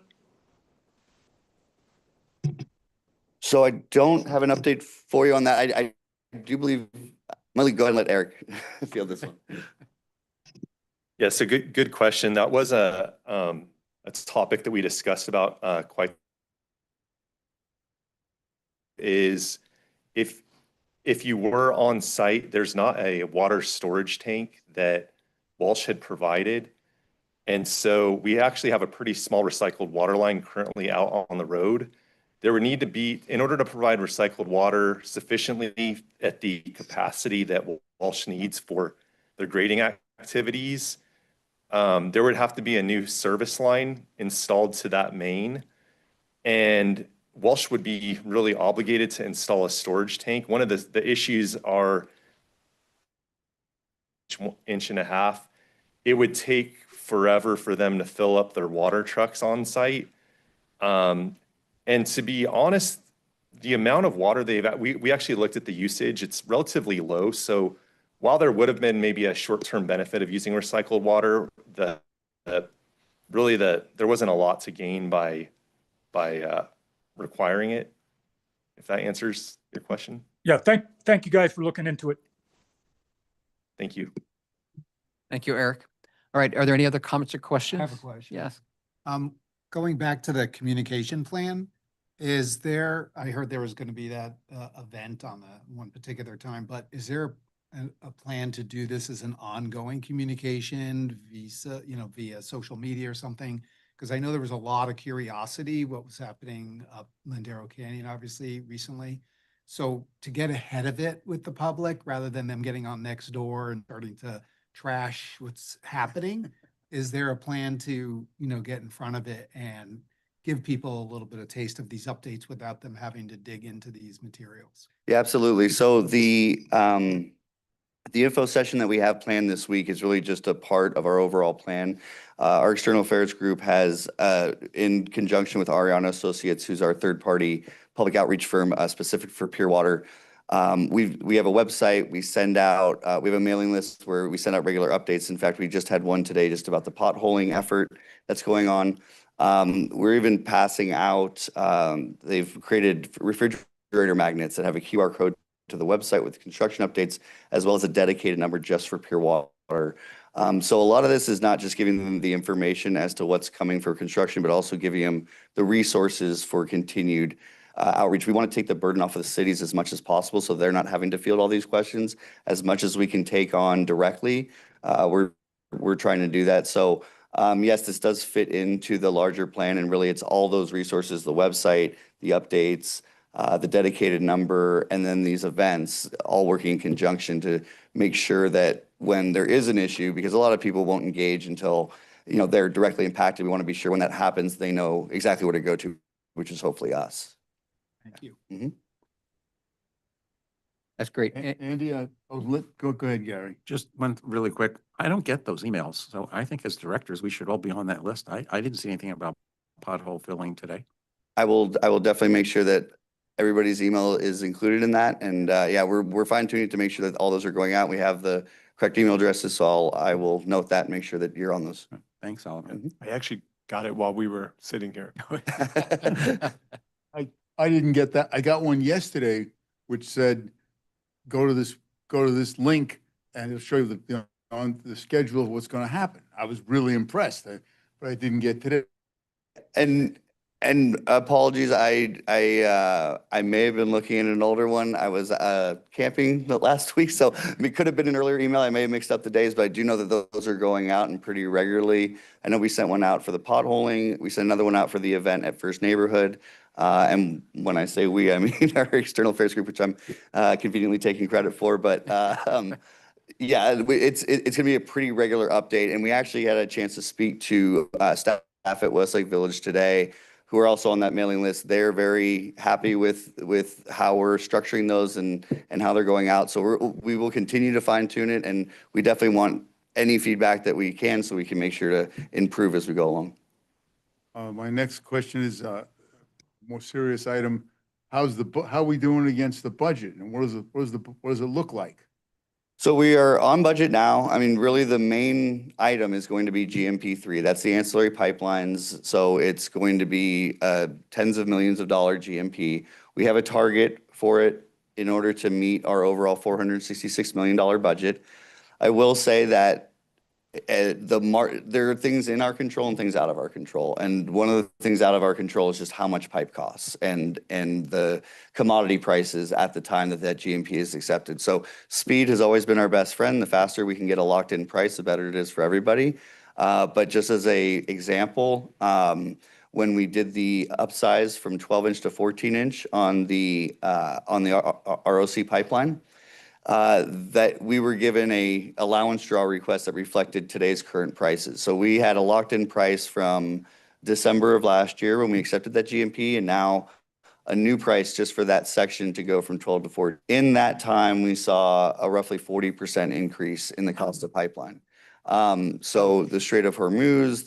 So I don't have an update for you on that. I do believe, I'm gonna go ahead and let Eric field this one. Yeah, so good question. That was a topic that we discussed about quite is if you were on site, there's not a water storage tank that Walsh had provided. And so we actually have a pretty small recycled water line currently out on the road. There would need to be, in order to provide recycled water sufficiently at the capacity that Walsh needs for their grading activities, there would have to be a new service line installed to that main. And Walsh would be really obligated to install a storage tank. One of the issues are 1.5 inches. It would take forever for them to fill up their water trucks on site. And to be honest, the amount of water we actually looked at the usage, it's relatively low. So while there would have been maybe a short-term benefit of using recycled water, there wasn't a lot to gain by requiring it, if that answers your question. Yeah, thank you guys for looking into it. Thank you. Thank you, Eric. All right, are there any other comments or questions? I have a question. Yes. Going back to the communication plan, I heard there was going to be that event on the one particular time, but is there a plan to do this as an ongoing communication via social media or something? Because I know there was a lot of curiosity what was happening up Lindero Canyon, obviously, recently. So to get ahead of it with the public, rather than them getting on next door and starting to trash what's happening, is there a plan to, get in front of it and give people a little bit of taste of these updates without them having to dig into these materials? Yeah, absolutely. So the info session that we have planned this week is really just a part of our overall plan. Our external affairs group has, in conjunction with Ariana Associates, who's our third-party public outreach firm specific for Pure Water, we have a website. We send out, we have a mailing list where we send out regular updates. In fact, we just had one today just about the potholing effort that's going on. We're even passing out, they've created refrigerator magnets that have a QR code to the website with construction updates, as well as a dedicated number just for Pure Water. So a lot of this is not just giving them the information as to what's coming for construction, but also giving them the resources for continued outreach. We want to take the burden off of the cities as much as possible, so they're not having to field all these questions. As much as we can take on directly, we're trying to do that. So yes, this does fit into the larger plan, and really it's all those resources, the website, the updates, the dedicated number, and then these events all working in conjunction to make sure that when there is an issue, because a lot of people won't engage until they're directly impacted. We want to be sure when that happens, they know exactly where to go to, which is hopefully us. Thank you. Mm-hmm. That's great. Andy, go ahead, Gary. Just one really quick. I don't get those emails. So I think as directors, we should all be on that list. I didn't see anything about pothole filling today. I will definitely make sure that everybody's email is included in that. And yeah, we're fine tuning to make sure that all those are going out. We have the correct email addresses, so I will note that and make sure that you're on those. Thanks, Oliver. I actually got it while we were sitting here. I didn't get that. I got one yesterday, which said, go to this link and it'll show you on the schedule of what's going to happen. I was really impressed, but I didn't get today. And And apologies, I may have been looking at an older one. I was camping the last week, so it could have been an earlier email. I may have mixed up the days, but I do know that those are going out and pretty regularly. I know we sent one out for the potholing. We sent another one out for the event at First Neighborhood. And when I say we, I mean our external affairs group, which I'm conveniently taking credit for. But yeah, it's gonna be a pretty regular update. And we actually had a chance to speak to staff at Westlake Village today, who are also on that mailing list. They're very happy with how we're structuring those and how they're going out. So we will continue to fine tune it, and we definitely want any feedback that we can so we can make sure to improve as we go along. My next question is a more serious item. How are we doing against the budget, and what does it look like? So we are on budget now. I mean, really the main item is going to be GMP3. That's the ancillary pipelines. So it's going to be tens of millions of dollar GMP. We have a target for it in order to meet our overall $466 million budget. I will say that there are things in our control and things out of our control. And one of the things out of our control is just how much pipe costs and the commodity prices at the time that GMP is accepted. So speed has always been our best friend. The faster we can get a locked in price, the better it is for everybody. But just as a example, when we did the upsize from 12-inch to 14-inch on the ROC pipeline, that we were given a allowance draw request that reflected today's current prices. So we had a locked-in price from December of last year when we accepted that GMP, and now a new price just for that section to go from 12 to 14. In that time, we saw a roughly 40% increase in the cost of pipeline. So the Strait of Hormuz,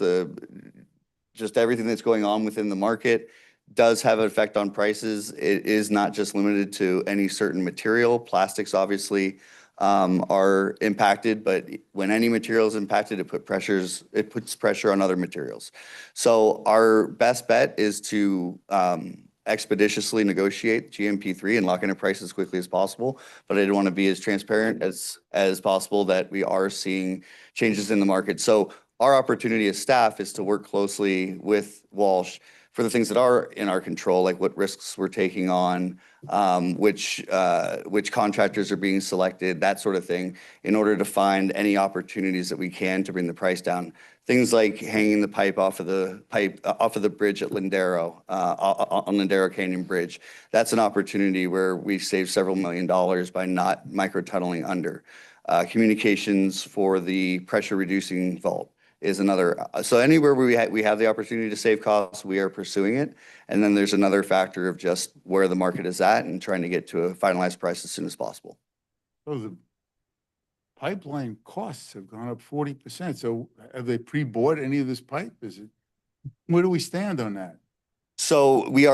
just everything that's going on within the market does have an effect on prices. It is not just limited to any certain material. Plastics obviously are impacted, but when any material is impacted, it puts pressure on other materials. So our best bet is to expeditiously negotiate GMP3 and lock in a price as quickly as possible. But I do want to be as transparent as possible that we are seeing changes in the market. So our opportunity as staff is to work closely with Walsh for the things that are in our control, like what risks we're taking on, which contractors are being selected, that sort of thing, in order to find any opportunities that we can to bring the price down. Things like hanging the pipe off of the bridge at Lindero, on Lindero Canyon Bridge. That's an opportunity where we save several $1 million by not micro-tunneling under. Communications for the pressure reducing vault is another. So anywhere where we have the opportunity to save costs, we are pursuing it. And then there's another factor of just where the market is at and trying to get to a finalized price as soon as possible. So the pipeline costs have gone up 40%. So have they pre-bought any of this pipe? Where do we stand on that? So we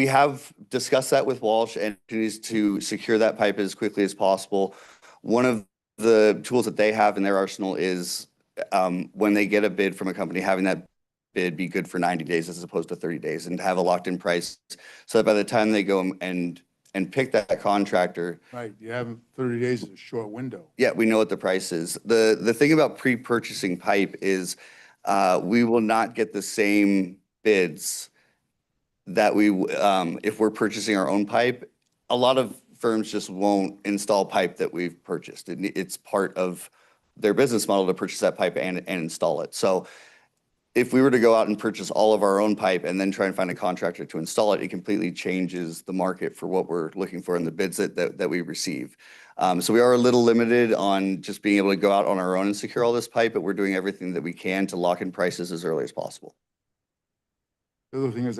have discussed that with Walsh and opportunities to secure that pipe as quickly as possible. One of the tools that they have in their arsenal is when they get a bid from a company, having that bid be good for 90 days as opposed to 30 days and have a locked in price so that by the time they go and pick that contractor. Right, you have 30 days is a short window. Yeah, we know what the price is. The thing about pre-purchasing pipe is we will not get the same bids that if we're purchasing our own pipe. A lot of firms just won't install pipe that we've purchased. It's part of their business model to purchase that pipe and install it. So if we were to go out and purchase all of our own pipe and then try and find a contractor to install it, it completely changes the market for what we're looking for in the bids that we receive. So we are a little limited on just being able to go out on our own and secure all this pipe, but we're doing everything that we can to lock in prices as early as possible. The other thing is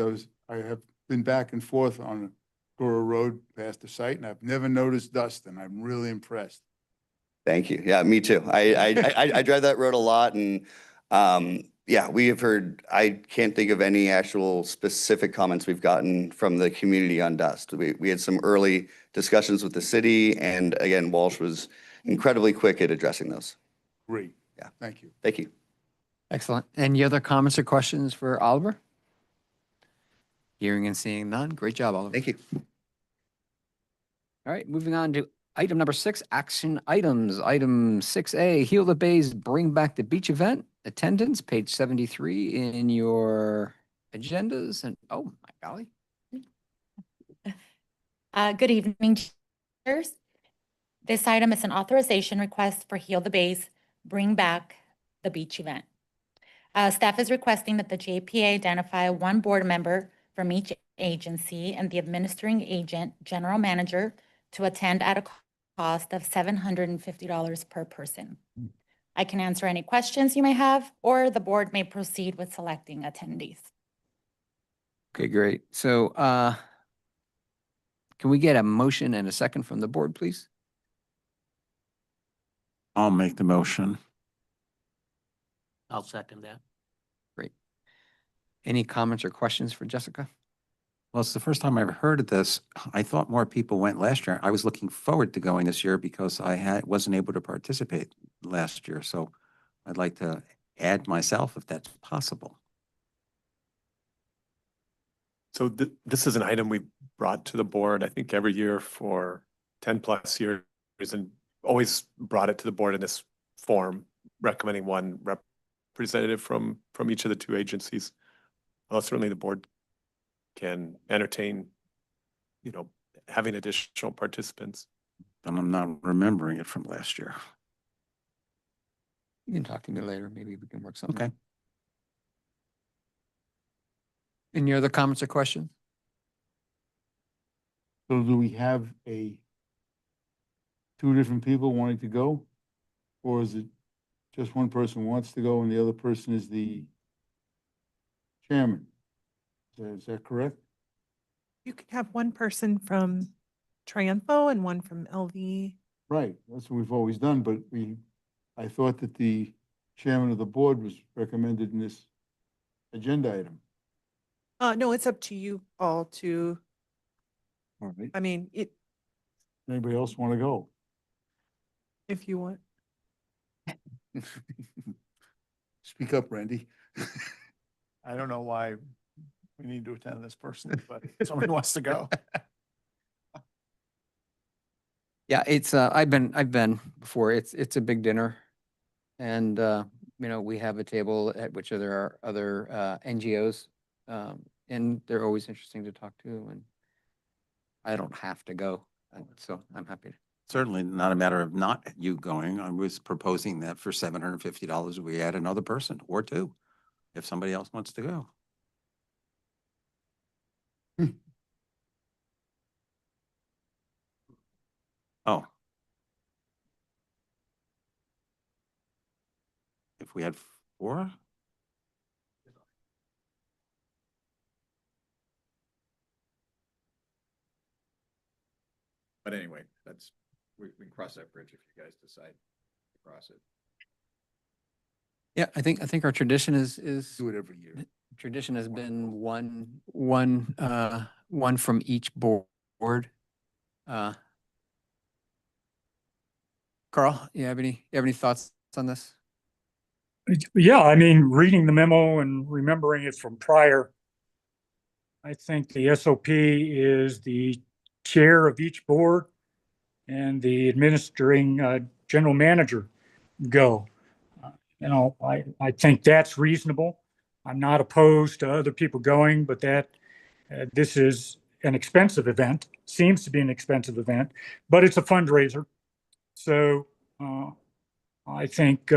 I have been back and forth on Goro Road past the site, and I've never noticed dust, and I'm really impressed. Thank you. Yeah, me too. I drive that road a lot, and yeah, we have heard, I can't think of any actual specific comments we've gotten from the community on dust. We had some early discussions with the city, and again, Walsh was incredibly quick at addressing those. Great. Yeah. Thank you. Thank you. Excellent. Any other comments or questions for Oliver? Hearing and seeing none. Great job, Oliver. Thank you. All right, moving on to item number 6, action items. Item 6A, Heal the Bays Bring Back the Beach event. Attendance, page 73 in your agendas and, oh my golly. Good evening, chairs. This item is an authorization request for Heal the Bays, Bring Back the Beach event. Staff is requesting that the JPA identify one board member from each agency and the administering agent, general manager, to attend at a cost of $750 per person. I can answer any questions you may have, or the board may proceed with selecting attendees. Okay, great. So, can we get a motion and a second from the board, please? I'll make the motion. I'll second that. Great. Any comments or questions for Jessica? Well, it's the first time I ever heard of this. I thought more people went last year. I was looking forward to going this year because wasn't able to participate last year. So I'd like to add myself if that's possible. So this is an item we brought to the board, I think, every year for 10+ years, and always brought it to the board in this form, recommending one representative from each of the two agencies. Well, certainly the board can entertain, having additional participants. And I'm not remembering it from last year. You can talk to me later. Maybe we can work something. Okay. Any other comments or questions? So do we have two different people wanting to go? Or is it just one person wants to go and the other person is the chairman? Is that correct? You could have one person from Triumpho and one from LV. Right, that's what we've always done, but I thought that the chairman of the board was recommended in this agenda item. No, it's up to you all to, All right, I mean, anybody else want to go? if you want. Speak up, Randy. I don't know why we need to attend this person, but somebody wants to go. Yeah, it's, I've been before. It's a big dinner. And, we have a table at which there are other NGOs. And they're always interesting to talk to, and I don't have to go. So I'm happy to. Certainly not a matter of not you going. I was proposing that for $750, we add another person or two, if somebody else wants to go. Oh. If we had 4? But anyway, we can cross that bridge if you guys decide to cross it. Yeah, I think our tradition is Do it every year. tradition has been one from each board. Carl, you have any thoughts on this? Yeah, I mean, reading the memo and remembering it from prior, I think the SOP is the chair of each board and the administering general manager go. I think that's reasonable. I'm not opposed to other people going, but this is an expensive event, seems to be an expensive event, but it's a fundraiser. So I think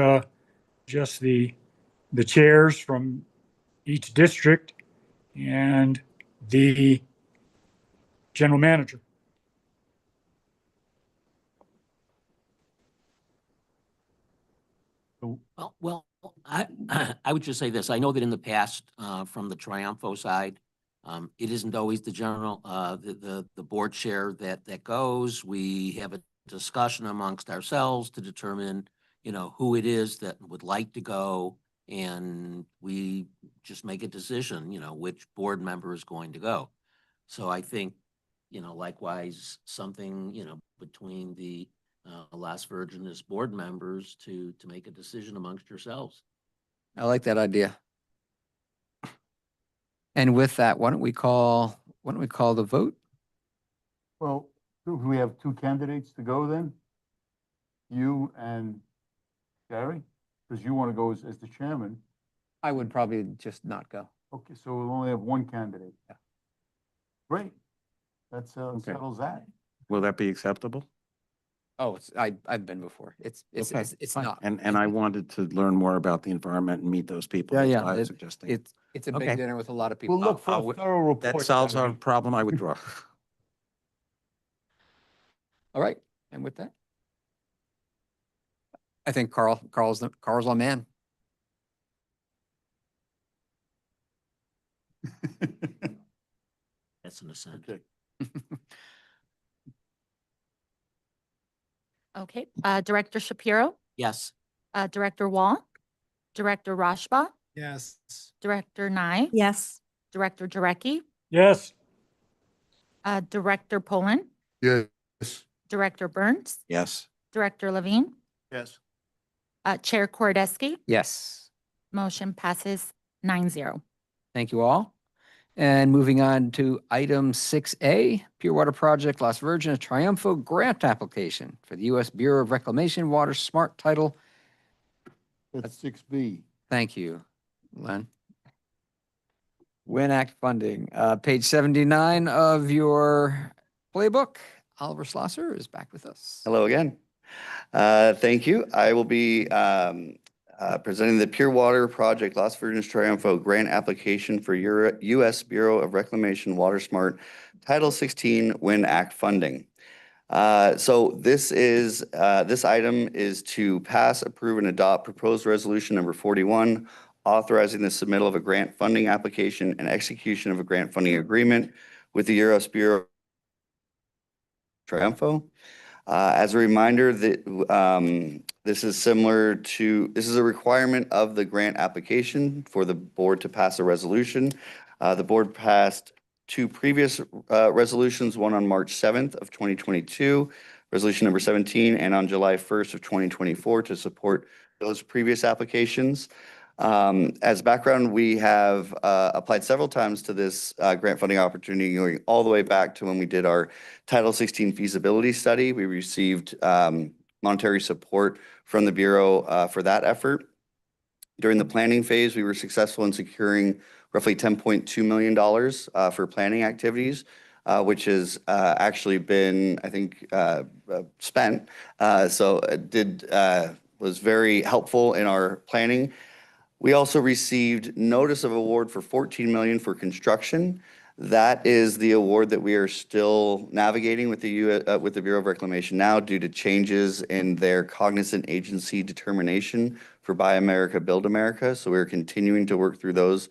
just the chairs from each district and the general manager. Well, I I would just say this. I know that in the past, from the Triumpho side, it isn't always the general, the board chair that goes. We have a discussion amongst ourselves to determine, who it is that would like to go, and we just make a decision, which board member is going to go. So I think, likewise, something, between the Las Virgenes board members to make a decision amongst yourselves. I like that idea. And with that, why don't we call the vote? Well, do we have two candidates to go then? You and Gary? Because you want to go as the chairman. I would probably just not go. Okay, so we'll only have one candidate. Great. That's, Okay. settles that. Will that be acceptable? Oh, I've been before. It's Fine. not. And I wanted to learn more about the environment and meet those people. Yeah, That's yeah. why I was suggesting. It's a big Okay. dinner with a lot of people. We'll look for a thorough report. That solves our Saturday. problem. I withdraw. All right. And with that, I think Carl's our man. That's an assent. Okay. Okay, Director Shapiro, Yes. Director Wall, Director Rashba, Yes. Director Nye, Yes. Director Jarecki, Yes. Director Poland, Yes. Director Burns, Yes. Director Levine, Yes. Chair Kordesky. Yes. Motion passes 9-0. Thank you all. And moving on to item 6A, Pure Water Project Las Virgenes Triunfo Grant Application for the U.S. Bureau of Reclamation Water Smart Title. That's 6B. Thank you, Len. WIN Act funding, page 79 of your playbook. Oliver Schlosser is back with us. Hello again. Thank you. I will be presenting the Pure Water Project Las Virgenes Triunfo grant application for U.S. Bureau of Reclamation Water Smart Title 16 WIN Act funding. So this item is to pass, approve, and adopt proposed resolution number 41, authorizing the submittal of a grant funding application and execution of a grant funding agreement with the U.S. Bureau of Triunfo. As a reminder, that this is a requirement of the grant application for the board to pass a resolution. The board passed two previous resolutions, one on March 7th of 2022, resolution number 17, and on July 1st of 2024 to support those previous applications. As background, we have applied several times to this grant funding opportunity, going all the way back to when we did our Title 16 feasibility study. We received monetary support from the Bureau for that effort. During the planning phase, we were successful in securing roughly $10.2 million for planning activities, which has actually been, I think, spent. So it was very helpful in our planning. We also received notice of award for $14 million for construction. That is the award that we are still navigating with the Bureau of Reclamation now due to changes in their cognizant agency determination for Buy America, Build America. So we're continuing to work through those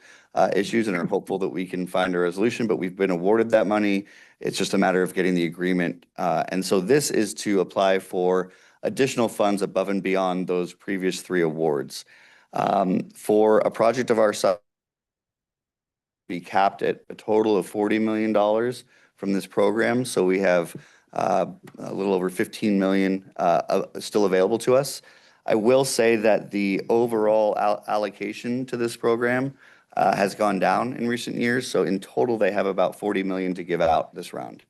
issues and are hopeful that we can find a resolution, but we've been awarded that money. It's just a matter of getting the agreement. And so this is to apply for additional funds above and beyond those previous three awards. For a project of our size, be capped at a total of $40 million from this program. So we have a little over $15 million still available to us. I will say that the overall allocation to this program has gone down in recent years. So in total, they have about $40 million to give out this round.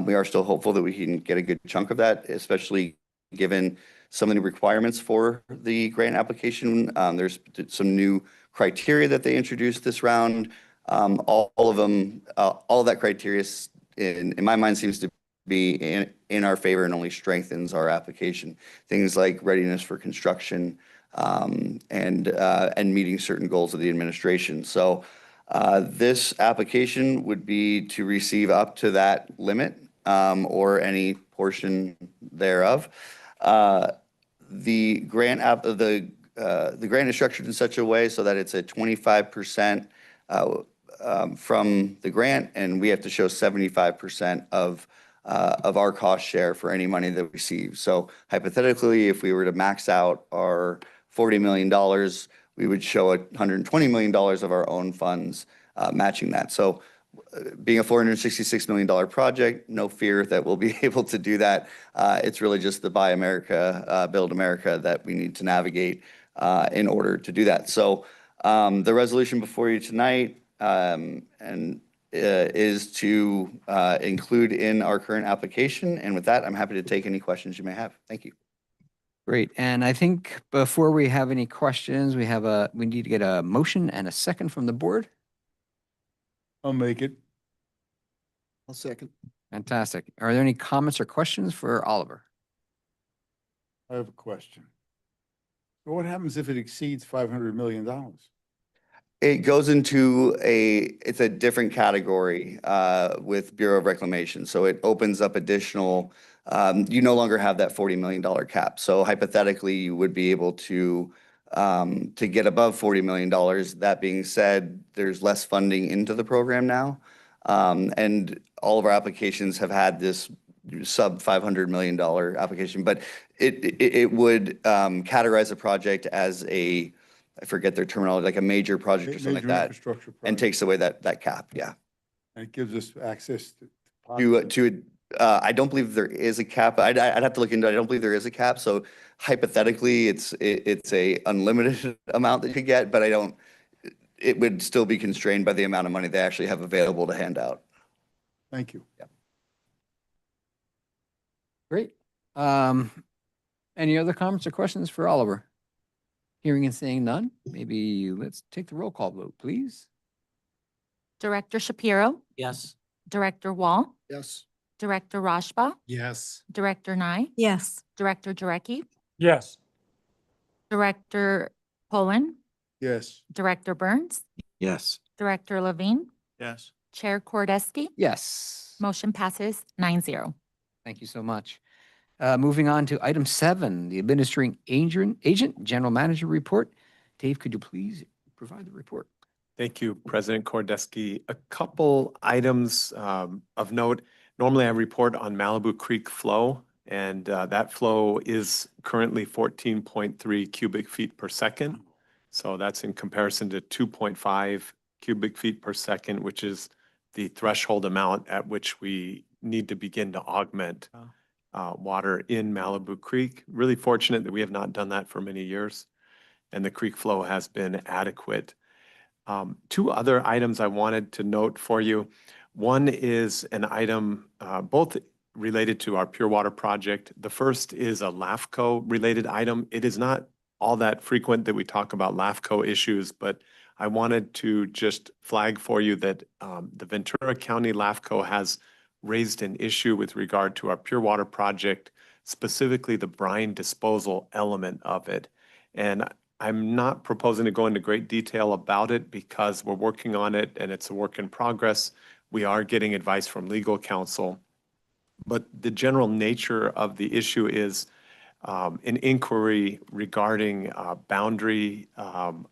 We are still hopeful that we can get a good chunk of that, especially given some of the requirements for the grant application. There's some new criteria that they introduced this round. All of them, all that criteria in my mind seems to be in our favor and only strengthens our application. Things like readiness for construction and meeting certain goals of the administration. So this application would be to receive up to that limit or any portion thereof. The grant is structured in such a way so that it's a 25% from the grant, and we have to show 75% of our cost share for any money that we receive. So hypothetically, if we were to max out our $40 million, we would show $120 million of our own funds matching that. So being a $466 million project, no fear that we'll be able to do that. It's really just the Buy America, Build America that we need to navigate in order to do that. So the resolution before you tonight is to include in our current application. And with that, I'm happy to take any questions you may have. Thank you. Great. And I think before we have any questions, we need to get a motion and a second from the board. I'll make it. I'll second. Fantastic. Are there any comments or questions for Oliver? I have a question. What happens if it exceeds $500 million? It goes into it's a different category with Bureau of Reclamation. So it opens up additional, you no longer have that $40 million cap. So hypothetically, you would be able to get above $40 million. That being said, there's less funding into the program now. And all of our applications have had this sub $500 million application, but it would categorize a project as I forget their terminology, like a major project or something like Major that, infrastructure and project. takes away that cap, yeah. And it gives us access To I don't believe there is a cap. I'd have to look into it. I don't believe there is a cap. So hypothetically, it's a unlimited amount that you could get, but it would still be constrained by the amount of money they actually have available to hand out. Thank you. Yeah. Great. Any other comments or questions for Oliver? Hearing and seeing none, maybe let's take the roll call vote, please. Director Shapiro, Yes. Director Wall, Yes. Director Rashba, Yes. Director Nye, Yes. Director Jarecki, Yes. Director Poland, Yes. Director Burns, Yes. Director Levine, Yes. Chair Kordesky. Yes. Motion passes 9-0. Thank you so much. Moving on to item 7, the administering agent general manager report. Dave, could you please provide the report? Thank you, President Kordesky. A couple items of note. Normally I report on Malibu Creek flow, and that flow is currently 14.3 cubic feet per second. So that's in comparison to 2.5 cubic feet per second, which is the threshold amount at which we need to begin to augment water in Malibu Creek. Really fortunate that we have not done that for many years, and the creek flow has been adequate. Two other items I wanted to note for you. One is an item both related to our Pure Water project. The first is a LAFCO related item. It is not all that frequent that we talk about LAFCO issues, but I wanted to just flag for you that the Ventura County LAFCO has raised an issue with regard to our Pure Water project, specifically the brine disposal element of it. And I'm not proposing to go into great detail about it because we're working on it and it's a work in progress. We are getting advice from legal counsel. But the general nature of the issue is an inquiry regarding boundary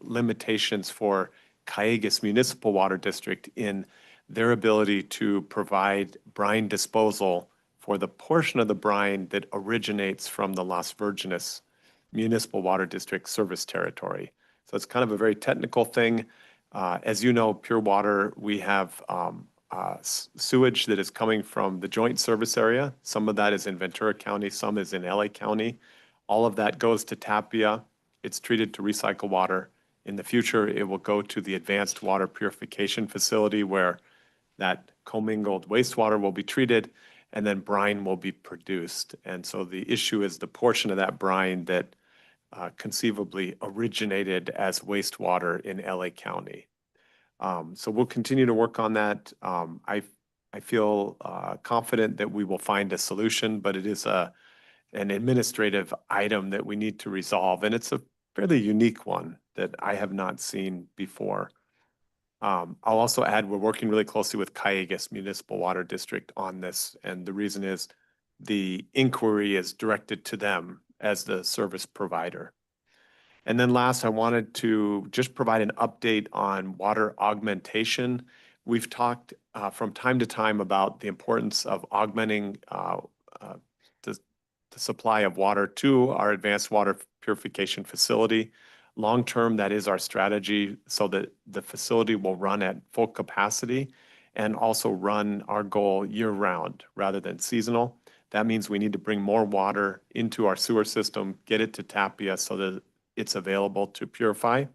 limitations for Cayugas Municipal Water District in their ability to provide brine disposal for the portion of the brine that originates from the Las Virgenes Municipal Water District service territory. So it's kind of a very technical thing. As you know, Pure Water, we have sewage that is coming from the joint service area. Some of that is in Ventura County, some is in LA County. All of that goes to Tapia. It's treated to recycle water. In the future, it will go to the advanced water purification facility where that commingled wastewater will be treated and then brine will be produced. And so the issue is the portion of that brine that conceivably originated as wastewater in LA County. So we'll continue to work on that. I feel confident that we will find a solution, but it is an administrative item that we need to resolve. And it's a fairly unique one that I have not seen before. I'll also add, we're working really closely with Cayugas Municipal Water District on this. And the reason is the inquiry is directed to them as the service provider. And then last, I wanted to just provide an update on water augmentation. We've talked from time to time about the importance of augmenting the supply of water to our advanced water purification facility. Long-term, that is our strategy so that the facility will run at full capacity and also run our goal year-round rather than seasonal. That means we need to bring more water into our sewer system, get it to Tapia so that it's available to purify.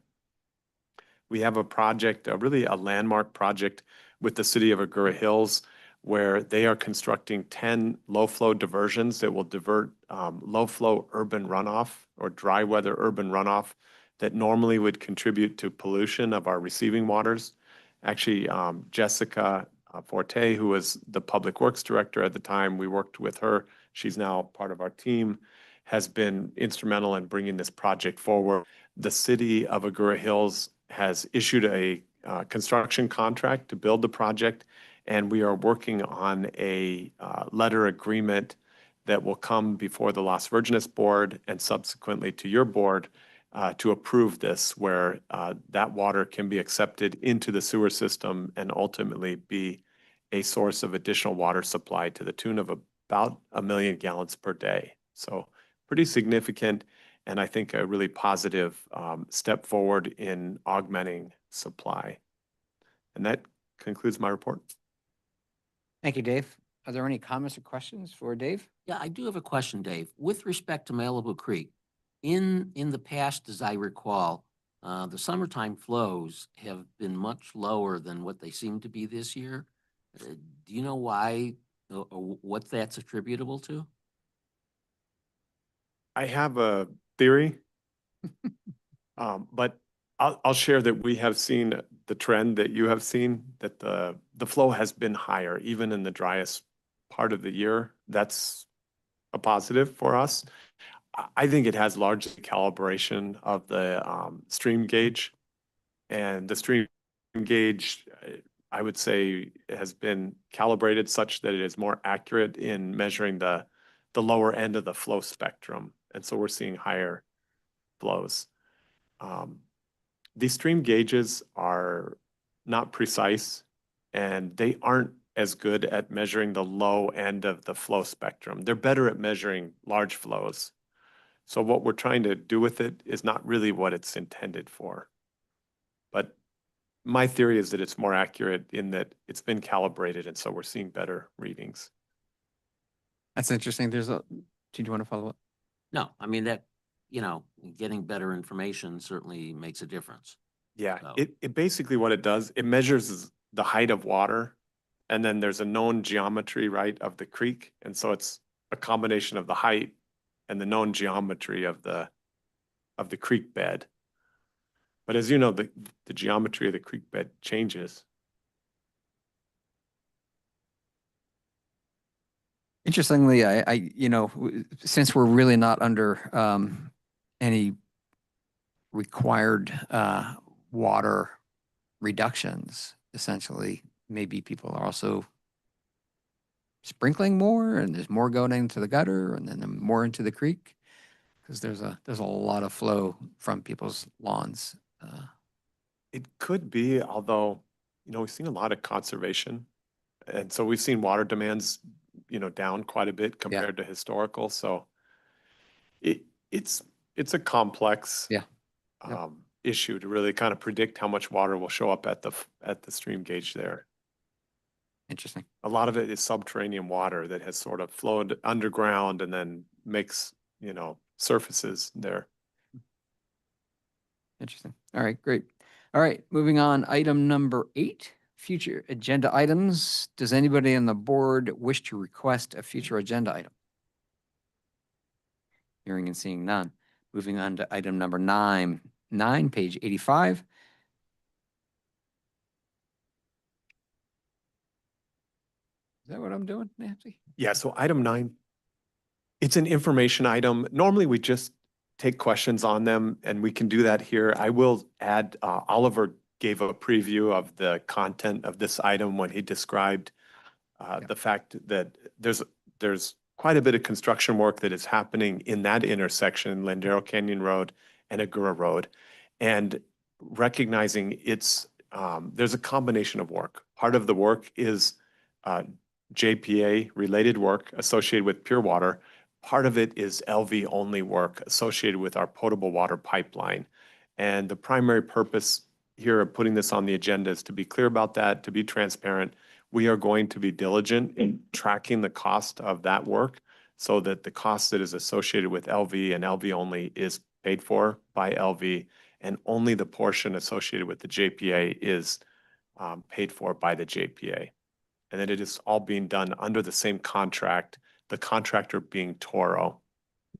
We have a project, really a landmark project with the city of Agoura Hills, where they are constructing 10 low-flow diversions that will divert low-flow urban runoff or dry weather urban runoff that normally would contribute to pollution of our receiving waters. Actually, Jessica Forte, who was the Public Works Director at the time, we worked with her. She's now part of our team, has been instrumental in bringing this project forward. The city of Agoura Hills has issued a construction contract to build the project, and we are working on a letter agreement that will come before the Las Virgenes Board and subsequently to your board to approve this, where that water can be accepted into the sewer system and ultimately be a source of additional water supply to the tune of about 1 million gallons per day. So pretty significant, and I think a really positive step forward in augmenting supply. And that concludes my report. Thank you, Dave. Are there any comments or questions for Dave? Yeah, I do have a question, Dave. With respect to Malibu Creek, in the past, as I recall, the summertime flows have been much lower than what they seem to be this year. Do you know why or what that's attributable to? I have a theory, but I'll share that we have seen the trend that you have seen, that the flow has been higher even in the driest part of the year. That's a positive for us. I think it has largely calibration of the stream gauge, and the stream gauge, I would say, has been calibrated such that it is more accurate in measuring the lower end of the flow spectrum. And so we're seeing higher flows. These stream gauges are not precise, and they aren't as good at measuring the low end of the flow spectrum. They're better at measuring large flows. So what we're trying to do with it is not really what it's intended for. But my theory is that it's more accurate in that it's been calibrated, and so we're seeing better readings. That's interesting. Did you want to follow up? No, I mean that, getting better information certainly makes a difference. Yeah, So- it basically what it does, it measures the height of water, and then there's a known geometry, right, of the creek. And so it's a combination of the height and the known geometry of the creek bed. But as you know, the geometry of the creek bed changes. Interestingly, since we're really not under any required water reductions, essentially, maybe people are also sprinkling more, and there's more going into the gutter, and then more into the creek, because there's a lot of flow from people's lawns. It could be, although, we've seen a lot of conservation. And so we've seen water demands, down quite a bit compared to historical. So it's a complex issue to really kind of predict how much water will show up at the stream gauge there. Interesting. A lot of it is subterranean water that has sort of flowed underground and then makes, surfaces there. Interesting. All right, great. All right, moving on. Item number 8, future agenda items. Does anybody on the board wish to request a future agenda item? Hearing and seeing none. Moving on to item number 9, page 85. Is that what I'm doing, Nancy? Yeah, so item 9, it's an information item. Normally we just take questions on them, and we can do that here. I will add, Oliver gave a preview of the content of this item when he described the fact that there's quite a bit of construction work that is happening in that intersection, Lindero Canyon Road and Agoura Road, and recognizing there's a combination of work. Part of the work is JPA related work associated with pure water. Part of it is LV only work associated with our potable water pipeline. And the primary purpose here of putting this on the agenda is to be clear about that, to be transparent. We are going to be diligent in tracking the cost of that work so that the cost that is associated with LV and LV only is paid for by LV, and only the portion associated with the JPA is paid for by the JPA. And that it is all being done under the same contract, the contractor being Toro,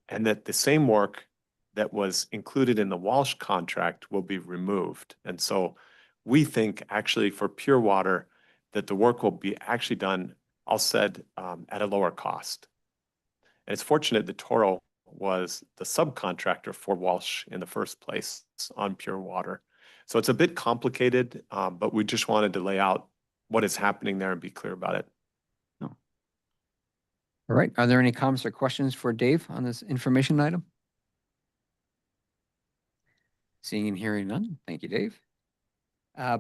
and that the same work that was included in the Walsh contract will be removed. And so we think actually for pure water, that the work will be actually done, I'll said, at a lower cost. And it's fortunate that Toro was the subcontractor for Walsh in the first place on pure water. So it's a bit complicated, but we just wanted to lay out what is happening there and be clear about it. All right. Are there any comments or questions for Dave on this information item? Seeing and hearing none. Thank you, Dave.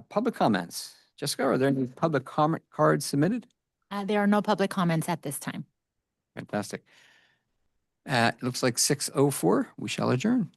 Public comments. Jessica, are there any public comment cards submitted? There are no public comments at this time. Fantastic. It looks like 6:04. We shall adjourn.